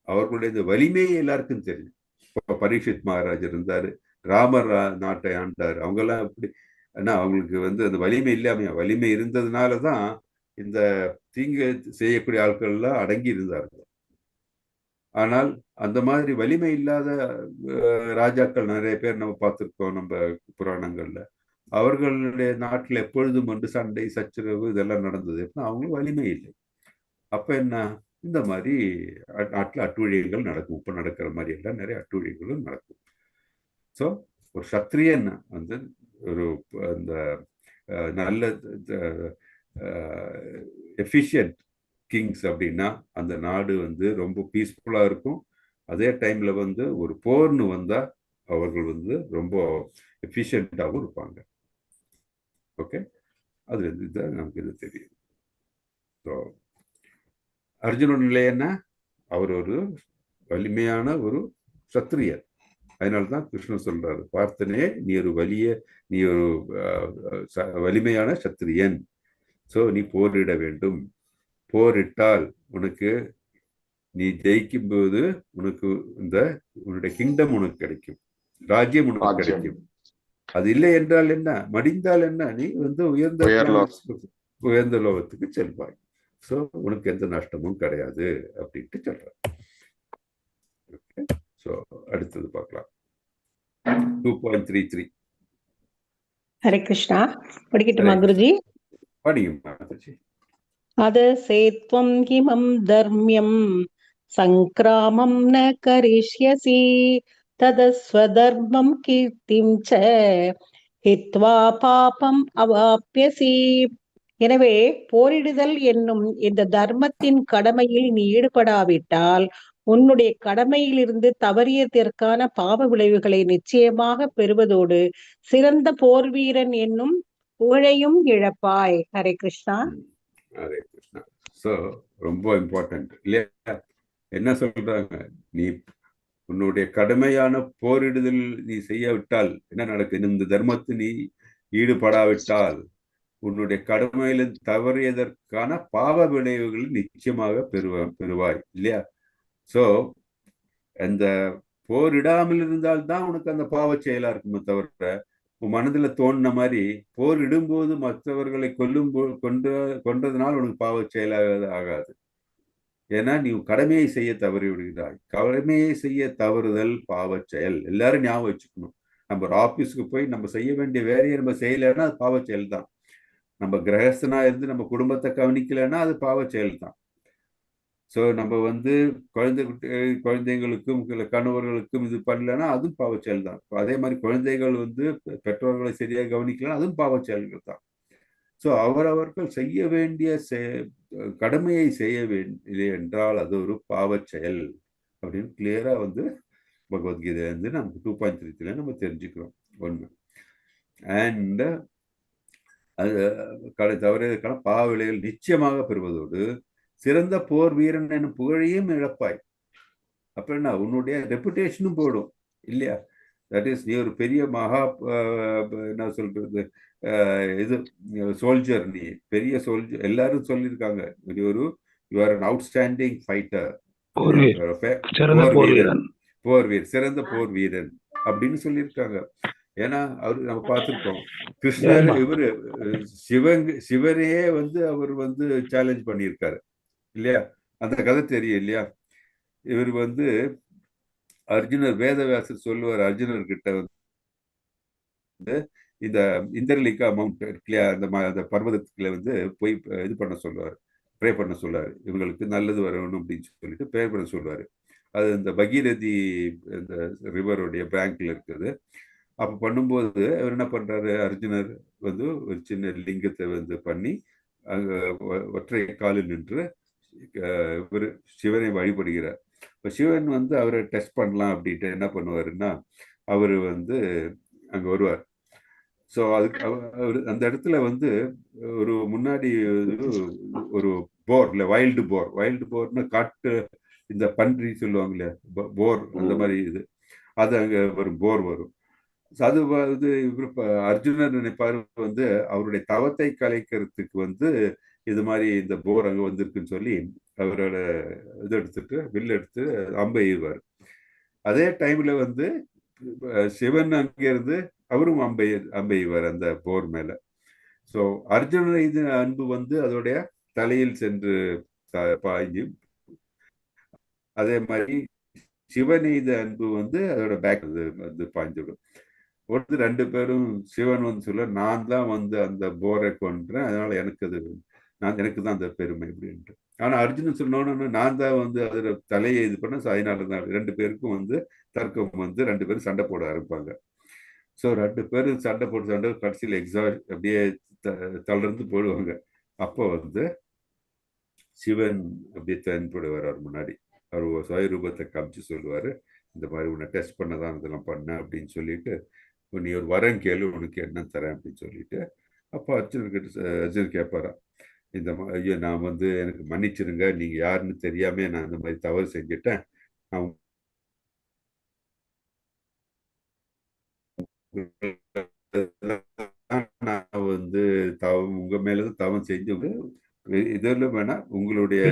அவர்களுடைய இந்த வலிமையை எல்லாருக்கும் தெரியும். இப்போ பரீட்சித் மகாராஜ் இருந்தாரு, ராமர் நாட்டை ஆண்டார். அவங்கெல்லாம் அப்படி ஏன்னா அவங்களுக்கு அந்த வலிமை இல்லாமையா, வலிமை இருந்ததுனாலதான் இந்த தீங்கு செய்யக்கூடிய ஆட்கள்லாம் அடங்கி இருந்தார்கள். ஆனால் அந்த மாதிரி வலிமை இல்லாத ராஜாக்கள் நிறைய பேர் நம்ம பார்த்துருக்கோம் நம்ம புராணங்கள்ல. அவர்களுடைய நாட்டில் எப்பொழுதும் சண்டை சச்சரவு இதெல்லாம் நடந்தது. எப்படின்னா அவங்களுக்கு வலிமை இல்லை. அப்ப என்ன, இந்த மாதிரி நாட்டில் அட்டுழியங்கள் நடக்கும். இப்ப நடக்கிற மாதிரி எல்லாம் நிறைய அட்டுழியங்களும் நடக்கும். ஸோ ஒரு சத்திரியன் ஒரு அந்த நல்ல எஃபிஷியன்ட் கிங்ஸ் அப்படின்னா அந்த நாடு ரொம்ப பீஸ்ஃபுல்லா இருக்கும். அதே டைம்ல ஒரு போர்னு வந்தா அவர்கள் ரொம்ப எஃபிஷியன்டாகவும் இருப்பாங்க. ஓகே, அது நமக்கு இது தெரியும். ஸோ அர்ஜுனோட நிலை என்ன? அவர் ஒரு வலிமையான ஒரு சத்திரியர். அதனால்தான் கிருஷ்ணன் சொல்றாரு, பார்த்தனே நீ ஒரு வலிமையான சத்திரியன். ஸோ நீ போரிட வேண்டும். போரிட்டால் உனக்கு நீ ஜெயிக்கும் போது உனக்கு உன்னுடைய கிங்டம் உனக்கு கிடைக்கும், ராஜ்யம் உனக்கு கிடைக்கும். அது இல்லை என்றால் என்ன, மடிந்தால் என்ன, நீ உயர்ந்த லோகத்துக்கு செல்வாய். ஸோ உனக்கு எந்த நஷ்டமும் கிடையாது அப்படின்ட்டு சொல்றாரு. ஸோ அடுத்தது பார்க்கலாம். 2.33. ஹரே கிருஷ்ணா. படிக்கட்டுமா குருஜி? படியும் மாதாஜி. அத சேத்வம் கிமம் தர்மியம் சங்கிராமம் ந கரிஷ்யசி ததஸ்வதர்மம் கீர்த்திம் ச ஹித்வா பாபம் அவாப்யசி. எனவே போரிடுதல் என்னும் இந்த தர்மத்தின் கடமையில் நீ ஈடுபடாவிட்டால் உன்னுடைய கடமையிலிருந்து தவறியதற்கான பாவ விளைவுகளை நிச்சயமாக பெறுவதோடு சிறந்த போர் வீரன் என்னும் புகழையும் இழப்பாய். ஹரே கிருஷ்ணா. ஹரே கிருஷ்ணா. ஸோ ரொம்ப இம்பார்ட்டன்ட் இல்லையா? என்ன சொல்றாங்க, நீ உன்னுடைய கடுமையான போரிடுதல் நீ செய்யாவிட்டால் என்ன நடக்கும்? இந்த தர்மத்தை நீ ஈடுபடாவிட்டால் உன்னுடைய கடமையில தவறியதற்கான பாவ விளைவுகள் நிச்சயமாக பெறுவாய் இல்லையா? சோ அந்த போரிடாமல் இருந்தால்தான் உனக்கு அந்த பாவ செயலா இருக்குமே தவிர, உன் மனதுல தோணுன மாதிரி போர் இடும்போது மற்றவர்களை கொன்றதுனால உனக்கு பாவ செயலாக ஆகாது. ஏன்னா நீ கடமையை செய்ய தவறி விடுகிறாய். கடமையை செய்ய தவறுதல் பாவ செயல். எல்லாரும் ஞாபகம் வச்சுக்கணும். நம்ம ஒரு ஆபீஸ்க்கு போய் நம்ம செய்ய வேண்டிய வேலையை நம்ம செய்யலைன்னா அது பாவ செயல் தான். நம்ம கிரகஸ்தனா இருந்து நம்ம குடும்பத்தை கவனிக்கலைன்னா அது பாவ செயல் தான். ஸோ நம்ம குழந்தைங்களுக்கும் கணவர்களுக்கும் இது பண்ணலன்னா அதுவும் பாவ செயல் தான். அதே மாதிரி குழந்தைகள் பெற்றோர்களை சரியாக கவனிக்கலாம், அதுவும் பாவ செயல்கள் தான். ஸோ அவரவர்கள் செய்ய வேண்டிய கடமையை செய்யவில்லை என்றால் அது ஒரு பாவ செயல் அப்படின்னு கிளியரா பகவத்கீதை நமக்கு 2.3 நம்ம தெரிஞ்சுக்கிறோம். ஒண்ணு. அண்ட் அது தவறியதற்கான பாவ விளைவுகள் நிச்சயமாக பெறுவதோடு சிறந்த போர் வீரன் என்னும் புகழையும் இழப்பாய். அப்ப என்ன, உன்னுடைய ரெப்புடேஷனும் போடும் இல்லையா? தட் இஸ், நீ ஒரு பெரிய மகா என்ன சொல்றது இது சோல்ஜர், நீ பெரிய சோல்ஜர். எல்லாரும் சொல்லியிருக்காங்க you are an outstanding fighter, போர் வீரன், சிறந்த போர் வீரன் அப்படின்னு சொல்லியிருக்காங்க. ஏன்னா நம்ம பார்த்திருக்கோம், கிருஷ்ணர் இவரு சிவனையே அவர் சேலஞ்ச் பண்ணியிருக்காரு இல்லையா? அந்த கதை தெரியும் இல்லையா? இவர் அர்ஜுனர், வேதவியாசர் சொல்லுவார் அர்ஜுனர் கிட்ட இந்த இந்திரலிகா மவுண்ட் இல்லையா, அந்த பர்வதத்துக்குள்ள போய் இது பண்ண சொல்லுவார், ப்ரே பண்ண சொல்லுவார். இவங்களுக்கு நல்லது வரணும் அப்படின்னு சொல்லிட்டு ப்ரே பண்ண சொல்லுவார். அது இந்த பகீரதி இந்த ரிவருடைய பேங்க்ல இருக்குது. அப்போ பண்ணும்போது அவர் என்ன பண்றாரு, அர்ஜுனர் ஒரு சின்ன லிங்கத்தை பண்ணி அங்க ஒற்றை காலில் நின்று இவர் சிவனை வழிபடுகிறார். இப்போ சிவன் அவரை டெஸ்ட் பண்ணலாம் அப்படின்ட்டு என்ன பண்ணுவாருன்னா, அவர் அங்க வருவார். ஸோ அதுக்கு அவர் அந்த இடத்துல ஒரு முன்னாடி ஒரு போர் இல்லை, வைல்டு போர்னா காட்டு இந்த பன்றி சொல்லுவாங்க இல்லையா, போர் அந்த மாதிரி இது, அது அங்க போர் வரும். அது இவர் அர்ஜுனர் நினைப்பாரு அவருடைய தவத்தை கலைக்கிறதுக்கு இது மாதிரி இந்த போர் அங்க வந்திருக்குன்னு சொல்லி அவரோட இது எடுத்துட்டு வில் எடுத்து அம்பை எய்வார். அதே டைம்ல சிவன் அங்க இருந்து அவரும் அம்பை எய்வார் அந்த போர் மேல. ஸோ அர்ஜுனன் இது அன்பு அதோடைய தலையில் சென்று பாய்ஞ்சு, அதே மாதிரி சிவன் இது அன்பு அதோட பேக் பாய்ஞ்சிடும். ரெண்டு பேரும் சிவன் சொல்ல, நான் தான் அந்த போரை கொன்றேன், அதனால எனக்கு தான் அந்த பெருமை அப்படின்ட்டு. ஆனா அர்ஜுனன் சொன்னோன்னு நான் தான் அதோட தலையை இது பண்ண, அதனால தான் ரெண்டு பேருக்கும் தர்க்கம் ரெண்டு பேரும் சண்டை போட ஆரம்பிப்பாங்க. ஸோ ரெண்டு பேரும் சண்டை கடைசியில் அப்படியே தளர்ந்து போடுவாங்க. அப்போ சிவன் அப்படியே தென்படுவார் அவர் முன்னாடி. அவர் சுயரூபத்தை காமிச்சு சொல்லுவாரு, இந்த மாதிரி உன்னை டெஸ்ட் பண்ணதான் இதெல்லாம் பண்ண அப்படின்னு சொல்லிட்டு, நீ ஒரு வரம் கேளு, உனக்கு என்ன தரேன் அப்படின்னு சொல்லிட்டு. அப்போ அர்ஜுன் கேட்பாரா, இந்த ஐயோ நான் எனக்கு மன்னிச்சிருங்க, நீங்க யாருன்னு தெரியாம நான் இந்த மாதிரி தவறு செஞ்சுட்டேன், நான் உங்க மேலதான் தவம் செஞ்சு இதெல்லாம் வேணா உங்களுடைய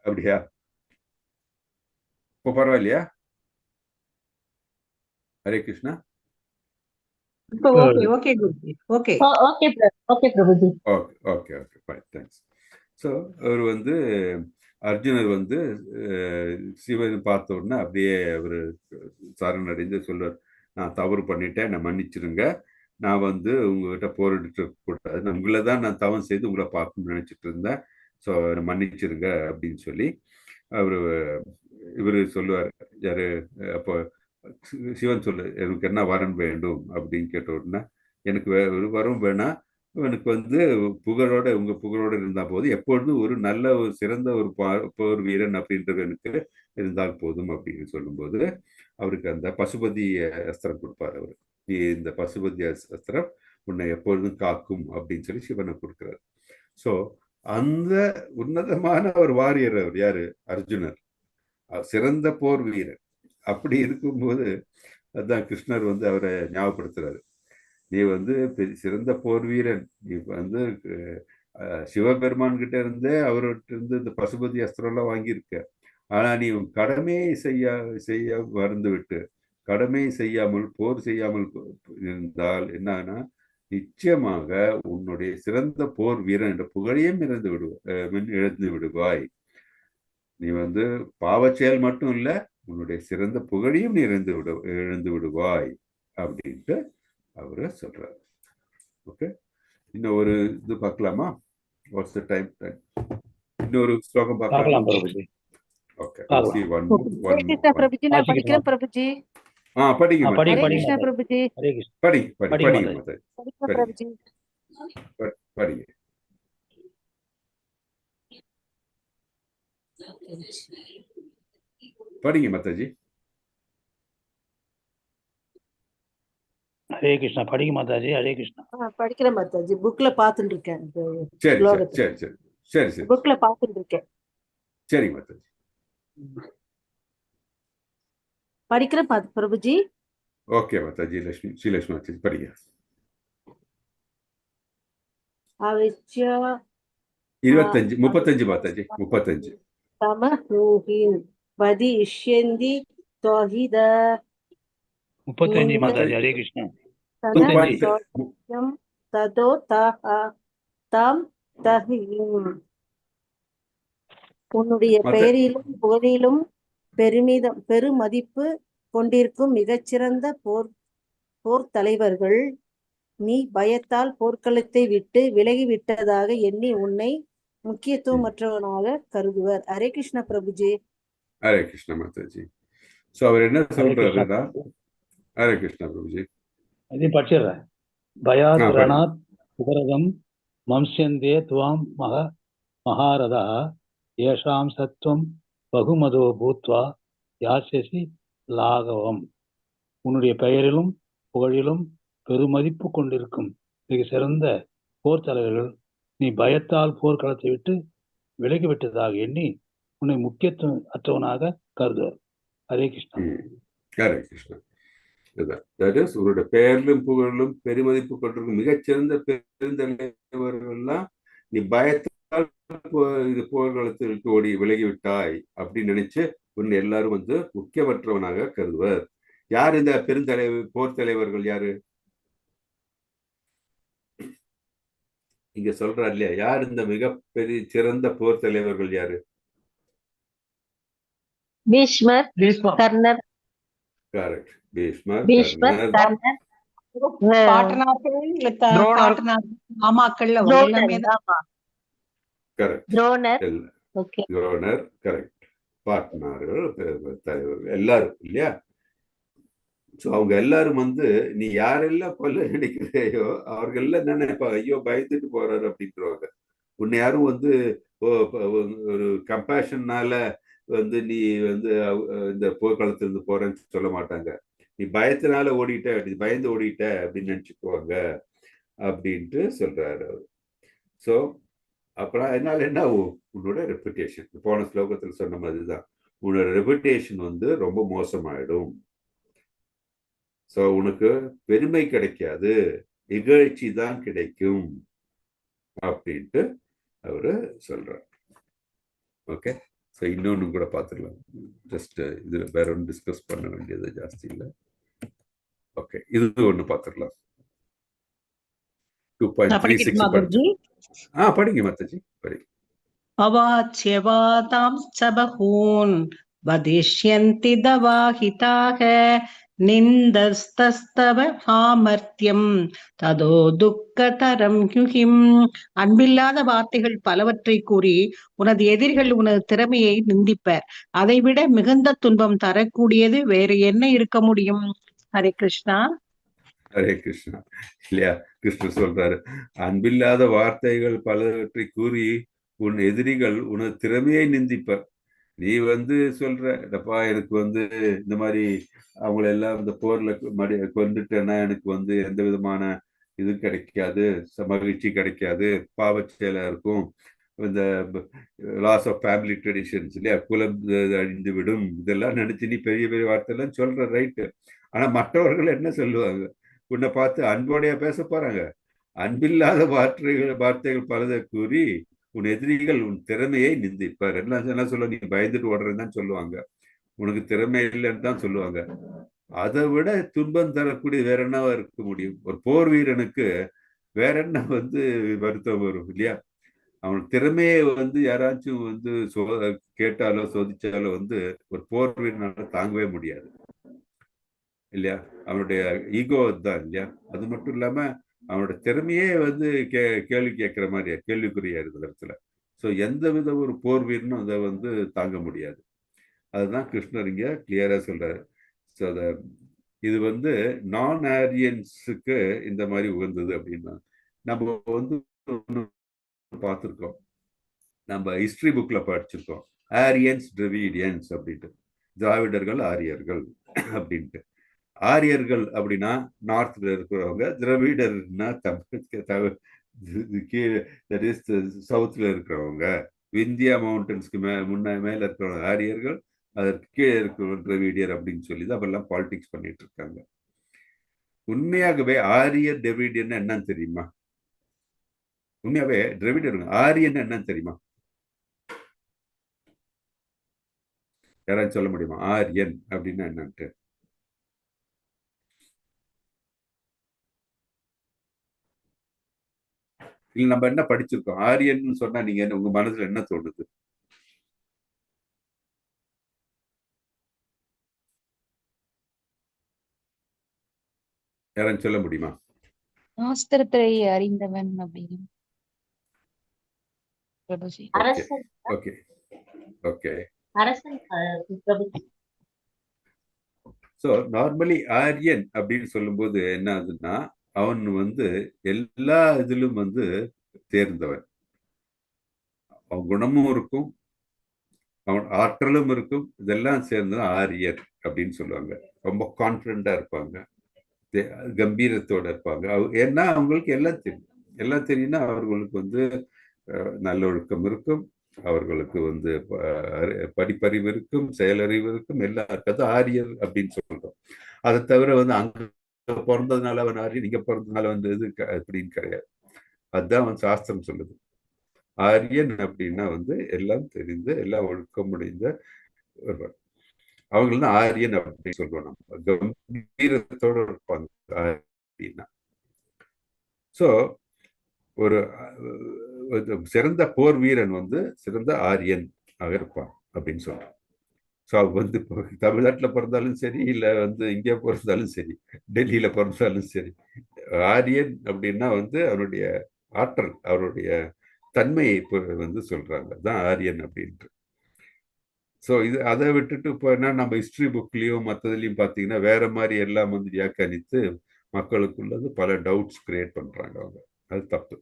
அப்படியா? இப்போ பரவாயில்லையா? ஹரே கிருஷ்ணா. ஸோ அவர் அர்ஜுனர் சிவன் பார்த்த உடனே அப்படியே அவர் சரணடைந்து சொல்றார், நான் தவறு பண்ணிட்டேன், என்னை மன்னிச்சிருங்க, நான் உங்ககிட்ட போரிட்டு கூடாது, உங்களை தான் நான் தவம் செய்து உங்களை பார்க்கணும்னு நினைச்சிட்டு இருந்தேன், ஸோ மன்னிச்சிருங்க அப்படின்னு சொல்லி இவர் சொல்லுவார். யாரு அப்போ சிவன் சொல்லு, எனக்கு என்ன வரம் வேண்டும் அப்படின்னு கேட்ட உடனே, எனக்கு ஒரு வரம் வேணா, எனக்கு புகழோட உங்க புகழோட இருந்தா போதும், எப்பொழுதும் ஒரு நல்ல ஒரு சிறந்த ஒரு போர் வீரன் அப்படின்றது எனக்கு இருந்தால் போதும் அப்படின்னு சொல்லும்போது அவருக்கு அந்த பசுபதி அஸ்திரம் கொடுப்பாரு. அவரு, இந்த பசுபதி அஸ்திரம் உன்னை எப்பொழுதும் காக்கும் அப்படின்னு சொல்லி சிவனை கொடுக்குறாரு. ஸோ அந்த உன்னதமான ஒரு வாரியர் அவர் யாரு? அர்ஜுனர், சிறந்த போர் வீரர். அப்படி இருக்கும்போது அதான் கிருஷ்ணர் வந்து அவரை ஞாபகப்படுத்துறாரு. நீ வந்து சிறந்த போர் வீரன், நீ வந்து சிவபெருமான் கிட்ட இருந்தே அவர்கிட்ட இருந்து இந்த பசுபதி அஸ்திரம் எல்லாம் வாங்கியிருக்க. ஆனா நீ உன் கடமையை செய்ய மறந்து விட்டு, கடமையை செய்யாமல் போர் செய்யாமல் இருந்தால் என்னன்னா நிச்சயமாக உன்னுடைய சிறந்த போர் வீரன் என்ற புகழையும் இழந்து விடுவாய். நீ வந்து பாவச் செயல் மட்டும் இல்ல, உன்னுடைய சிறந்த புகழையும் நீ இழந்து விடுவாய் அப்படின்ட்டு அவரு சொல்றாரு. ஓகே, இன்னும் ஒரு இது பார்க்கலாமா? What's the time? இன்னொரு ஸ்லோகம் பார்க்கலாம் பிரபுஜி. ஓகே, பிரபுஜி நான் படிக்கிறேன் பிரபுஜி. படிங்க ஹரே கிருஷ்ணா பிரபுஜி. படிங்க பிரபுஜி. படிங்க. படிங்க மாதாஜி. ஹரே கிருஷ்ணா. படிங்க மாதாஜி. ஹரே கிருஷ்ணா. படிக்கிறேன் மாதாஜி. புக்ல பாத்துட்டு இருக்கேன். சரி புக்ல பாத்துட்டு இருக்கேன். சரி மாதாஜி. படிக்கிறேன் பிரபுஜி. ஓகே மாதாஜி. ஸ்ரீலட்சுமி மாதாஜி படிங்க. 35 மாதாஜி. 35. தமஹூஹின் வதிஷ்யந்தி தோஹித 35 மாதாஜி. ஹரே கிருஷ்ணா. ததோ தம் தஹியும். உன்னுடைய பெயரிலும் புகழிலும் பெருமதிப்பு கொண்டிருக்கும் மிகச்சிறந்த போர் தலைவர்கள் நீ பயத்தால் போர்க்களத்தை விட்டு விலகிவிட்டதாக எண்ணி உன்னை முக்கியத்துவமற்றவனாக கருதுவர். ஹரே கிருஷ்ணா பிரபுஜி. ஹரே கிருஷ்ணா மாதாஜி. சோ அவர் என்ன சொல்றாருன்னா, ஹரே கிருஷ்ணா பிரபுஜி. இது படிச்சிடுறேன். பயாத் ரணாத் உபரதம் மம்ஸ்யந்தே துவாம் மகாரதா ஏஷாம் சத்வம் பகுமதோ பூத்வா யாசசி லாகவம். உன்னுடைய பெயரிலும் புகழிலும் பெருமதிப்பு கொண்டிருக்கும் மிக சிறந்த போர் தலைவர்கள் நீ பயத்தால் போர்க்களத்தை விட்டு விலகிவிட்டதாக எண்ணி உன்னை முக்கியத்துவம் அற்றவனாக கருதுவார். ஹரே கிருஷ்ணா. ஹரே கிருஷ்ணா. உங்களுடைய பெயரிலும் புகழிலும் பெருமதிப்பு கொண்டிருக்கும் மிகச்சிறந்த பெருந்தலைவர்கள்லாம் நீ பயத்தால் இது போர்க்களத்தை விட்டு ஓடி விலகிவிட்டாய் அப்படின்னு நினைச்சு உன்னை எல்லாரும் வந்து முக்கியமற்றவனாக கருதுவர். யார் இந்த போர் தலைவர்கள்? யாரு இங்க சொல்றார் இல்லையா? யார் இந்த மிகப்பெரிய சிறந்த போர் தலைவர்கள்? யாரு? பீஷ்மர், கர்ணர். கரெக்ட். பீஷ்மர், கர்ணர், துரோணர், கரெக்ட். பார்ட்னர்கள், தலைவர்கள் எல்லாரும் இல்லையா? ஸோ அவங்க எல்லாரும் வந்து நீ யாரெல்லாம் கொல்ல நினைக்கிறையோ அவர்கள்லாம் நினைப்பாங்க, ஐயோ பயந்துட்டு போறாரு அப்படின்றவாங்க. உன்னை யாரும் வந்து ஒரு கம்பேஷன்னால வந்து நீ வந்து இந்த போர்க்களத்திலிருந்து போறேன்னு சொல்ல மாட்டாங்க. நீ பயத்தினால ஓடிட்ட, பயந்து ஓடிட்ட அப்படின்னு நினைச்சுக்குவாங்க அப்படின்ட்டு சொல்றாரு அவர். ஸோ அப்புறம் அதனால என்ன ஆகும்? உன்னோட ரெப்புடேஷன், போன ஸ்லோகத்தில் சொன்ன மாதிரிதான், உன்னோட ரெப்புடேஷன் வந்து ரொம்ப மோசமாயிடும். ஸோ உனக்கு பெருமை கிடைக்காது, இகழ்ச்சி தான் கிடைக்கும் அப்படின்ட்டு அவரு சொல்றார். ஓகே, ஸோ இன்னொன்னு கூட பார்த்துடலாம். ஜஸ்ட் இதுல வேற ஒன்று டிஸ்கஸ் பண்ண வேண்டியது ஜாஸ்தி இல்லை. ஓகே, இது ஒன்று பார்த்துடலாம். 2.36 படிங்க மாதாஜி, படிங்க. அவாச்யவாதாம் சபஹூன் வதிஷ்யந்தி தவாஹிதாக நிந்தஸ்தஸ்தவ சாமர்த்தியம் ததோ துக்கதரம் யுகிம். அன்பில்லாத வார்த்தைகள் பலவற்றை கூறி உனது எதிரிகள் உனது திறமையை நிந்திப்பர். அதைவிட மிகுந்த துன்பம் தரக்கூடியது வேற என்ன இருக்க முடியும்? ஹரே கிருஷ்ணா. ஹரே கிருஷ்ணா. இல்லையா, கிருஷ்ணர் சொல்றாரு, அன்பில்லாத வார்த்தைகள் பலவற்றை கூறி உன் எதிரிகள் உனது திறமையை நிந்திப்பர். நீ வந்து சொல்றப்பா எனக்கு வந்து இந்த மாதிரி அவங்கள எல்லாம் இந்த போர்ல கொண்டுட்டேன்னா எனக்கு வந்து எந்த விதமான இது கிடைக்காது, மகிழ்ச்சி கிடைக்காது, பாவச்செயலா இருக்கும், இந்த லாஸ் ஆஃப் ஃபேமிலி ட்ரெடிஷன்ஸ் இல்லையா, குலம் அழிந்து விடும், இதெல்லாம் நினைச்சு நீ பெரிய பெரிய வார்த்தைலாம் சொல்ற ரைட்டு. ஆனா மற்றவர்கள் என்ன சொல்லுவாங்க, உன்னை பார்த்து அன்போடைய பேச போறாங்க. அன்பில்லாத வார்த்தைகள் பலதை கூறி உன் எதிரிகள் உன் திறமையை நிந்திப்பார். என்ன சொல்ல, நீ பயந்துட்டு ஓடுறதுன்னு தான் சொல்லுவாங்க, உனக்கு திறமை இல்லைன்னு தான் சொல்லுவாங்க. அதை விட துன்பம் தரக்கூடிய வேற என்னவா இருக்க முடியும்? ஒரு போர் வீரனுக்கு வேற என்ன வருத்தம் வரும் இல்லையா? அவன் திறமையை யாராச்சும் கேட்டாலோ சோதிச்சாலோ ஒரு போர் வீரனால தாங்கவே முடியாது இல்லையா? அவனுடைய ஈகோ தான் இல்லையா? அது மட்டும் இல்லாம அவனோட திறமையே கேள்வி கேட்கிற மாதிரியா, கேள்விக்குறியா இருக்கிற இடத்துல. ஸோ எந்த வித ஒரு போர் வீரனும் அதை தாங்க முடியாது. அதுதான் கிருஷ்ணர் இங்க கிளியரா சொல்றாரு. ஸோ அதை இது நான் ஆரியன்ஸுக்கு இந்த மாதிரி உகந்தது அப்படின்னா நம்ம பார்த்துருக்கோம், நம்ம ஹிஸ்டரி புக்ல படிச்சிருக்கோம், ஆரியன்ஸ் டிராவிடியன்ஸ் அப்படின்ட்டு, திராவிடர்கள் ஆரியர்கள் அப்படின்ட்டு. ஆரியர்கள் அப்படின்னா நார்த்ல இருக்கிறவங்க, திராவிடர்னா சவுத்ல இருக்கிறவங்க, விந்தியா மவுண்டன்ஸ்க்கு மேல இருக்கிறவங்க ஆரியர்கள், அதற்கு கீழே இருக்கிற திராவிடியர் அப்படின்னு சொல்லி தான் அப்பெல்லாம் பாலிடிக்ஸ் பண்ணிட்டு இருக்காங்க. உண்மையாகவே ஆரியர் டிராவிடியர்னா என்னன்னு தெரியுமா? உண்மையாவே டிராவிடர் ஆரியன் என்னன்னு தெரியுமா? யாராச்சும் சொல்ல முடியுமா ஆரியன் அப்படின்னா என்னன்ட்டு? இல்ல நம்ம என்ன படிச்சிருக்கோம்? ஆரியன் சொன்னா நீங்க உங்க மனசுல என்ன தோணுது? யாராச்சும் சொல்ல முடியுமா? சாஸ்திரத்தை அறிந்தவன் அப்படின்னு. Okay okay. So normally Aryan அப்படின்னு சொல்லும்போது என்ன ஆகுதுன்னா, அவன் எல்லா இதிலும் தேர்ந்தவன். அவன் குணமும் இருக்கும், அவன் ஆற்றலும் இருக்கும், இதெல்லாம் சேர்ந்து ஆரியர் அப்படின்னு சொல்லுவாங்க. ரொம்ப கான்ஃபிடண்டா இருப்பாங்க, கம்பீரத்தோட இருப்பாங்க. ஏன்னா அவங்களுக்கு எல்லாம் தெரியும். எல்லாம் தெரியும்னா அவர்களுக்கு நல்லொழுக்கம் இருக்கும், அவர்களுக்கு படிப்பறிவு இருக்கும், செயலறிவு இருக்கும், எல்லாம் இருக்காது. ஆரியர் அப்படின்னு சொல்றோம். அதை தவிர அங்க பிறந்ததுனால அவன் ஆரியன், இங்க பிறந்ததுனால இது அப்படின்னு கிடையாது. அதுதான் அவன் சாஸ்திரம் சொல்லுது. ஆரியன் அப்படின்னா எல்லாம் தெரிந்து எல்லாம் ஒழுக்கம் முடிந்த ஒருவர், அவங்க தான் ஆரியன் அப்படின்னு சொல்லுவோம். நம்ம கம்பீரத்தோட இருப்பாங்க அப்படின்னா. ஸோ ஒரு சிறந்த போர் வீரன் சிறந்த ஆரியன் ஆக இருப்பான் அப்படின்னு சொல்றான். ஸோ தமிழ்நாட்டில் பிறந்தாலும் சரி, இல்லை இங்கே பிறந்தாலும் சரி, டெல்லியில பிறந்தாலும் சரி, ஆரியன் அப்படின்னா அவனுடைய ஆற்றல், அவருடைய தன்மையை சொல்றாங்க, தான் ஆரியன் அப்படின்ட்டு. ஸோ அதை விட்டுட்டு இப்போ என்ன, நம்ம ஹிஸ்டரி புக்லயும் மற்றதுலையும் பார்த்தீங்கன்னா வேற மாதிரி எல்லாம் வியாக்கியானித்து மக்களுக்குள்ளது பல டவுட்ஸ் கிரியேட் பண்றாங்க அவங்க. அது தப்பு.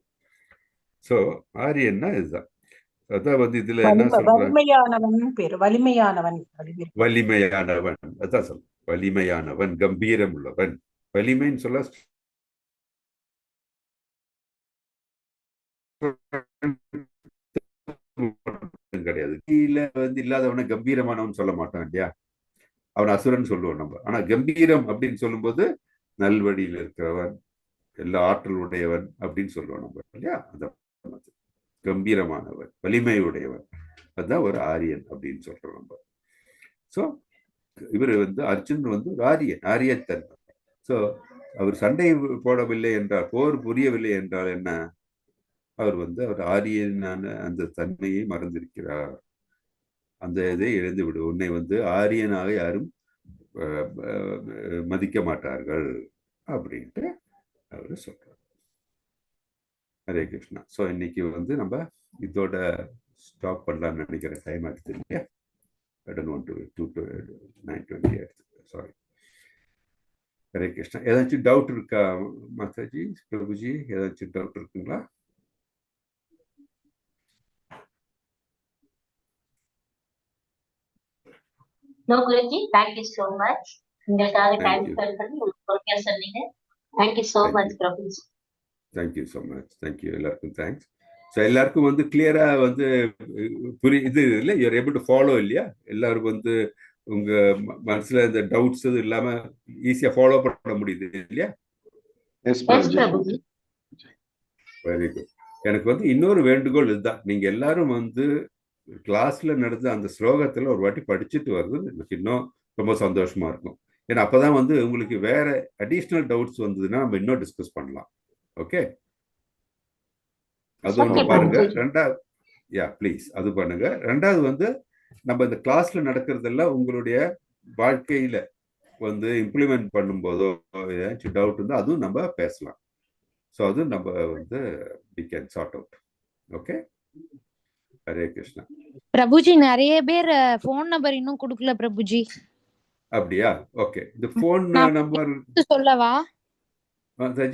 ஸோ ஆரியன்னா இதுதான். அதான் இதுல என்ன சொல்றாங்க, வலிமையானவன். அதான் சொல்ல, வலிமையானவன், கம்பீரம் உள்ளவன். வலிமைன்னு சொல்ல கிடையாது. இல்லாதவன கம்பீரமானவன் சொல்ல மாட்டான் இல்லையா? அவன் அசுரன் சொல்லுவோம் நம்ம. ஆனா கம்பீரம் அப்படின்னு சொல்லும்போது நல்வழியில் இருக்கிறவன், எல்லா ஆற்றல் உடையவன் அப்படின்னு சொல்லுவோம் நம்ம இல்லையா? அந்த கம்பீரமானவன், வலிமை உடையவன், அதுதான் ஒரு ஆரியன் அப்படின்னு சொல்றோம் நம்ம. ஸோ இவர் அர்ஜுன் ஆரியத்தன்மை. ஸோ அவர் சண்டை போடவில்லை என்றால், போர் புரியவில்லை என்றால் என்ன, அவர் அவர் ஆரியனான அந்த தன்மையை மறந்திருக்கிறார். அந்த இதை இழந்து விடு, உன்னை ஆரியனாக யாரும் மதிக்க மாட்டார்கள் அப்படின்ட்டு அவர் சொல்றார். ஹரே கிருஷ்ணா. ஸோ இன்னைக்கு நம்ம இதோட ஸ்டாப் பண்ணலாம்னு நினைக்கிற டைம் ஆகுது இல்லையா? I don't want to 9:20 sorry. Hare Krishna. ஏதாச்சும் டவுட் இருக்கா மாதாஜி, பிரபுஜி? ஏதாச்சும் டவுட் இருக்குங்களா? No, Guruji, thank you so much. உங்களுக்காக டைம் ஸ்பெண்ட் பண்ணி பொறுமையா சொன்னீங்க. Thank you so much, Prabhuji. Thank you so much. Thank you. எல்லாருக்கும் தேங்க்ஸ். ஸோ எல்லாருக்கும் வந்து கிளியரா வந்து இது இல்லை, யூஆர் ஏபிள் டு ஃபாலோ இல்லையா? எல்லாருக்கும் வந்து உங்க மனசுல இந்த டவுட்ஸ் இது இல்லாம ஈஸியா ஃபாலோ பண்ண முடியுது இல்லையா? Very good. எனக்கு வந்து இன்னொரு வேண்டுகோள் இதுதான், நீங்க எல்லாரும் வந்து கிளாஸ்ல நடந்த அந்த ஸ்லோகத்துல ஒரு வாட்டி படிச்சுட்டு வர்றது எனக்கு இன்னும் ரொம்ப சந்தோஷமா இருக்கும். ஏன்னா அப்பதான் வந்து உங்களுக்கு வேற அடிஷ்னல் டவுட்ஸ் வந்ததுன்னா நம்ம இன்னும் டிஸ்கஸ் பண்ணலாம். ஓகே, அது ஒன்று பாருங்க. ரெண்டாவது, ப்ளீஸ் அது பண்ணுங்க. ரெண்டாவது வந்து நம்ம இந்த கிளாஸ்ல நடக்கிறதெல்லாம் உங்களுடைய வாழ்க்கையில வந்து இம்ப்ளிமெண்ட் பண்ணும்போதோ ஏதாச்சும் டவுட் இருந்தால் அதுவும் நம்ம பேசலாம். ஸோ அது நம்ம வந்து we can sort out. Okay, Hare Krishna. Prabhuji நிறைய பேர் ஃபோன் நம்பர் இன்னும் கொடுக்கல பிரபுஜி. அப்படியா? ஓகே, இந்த ஃபோன் நம்பர் சொல்லவா? சஜி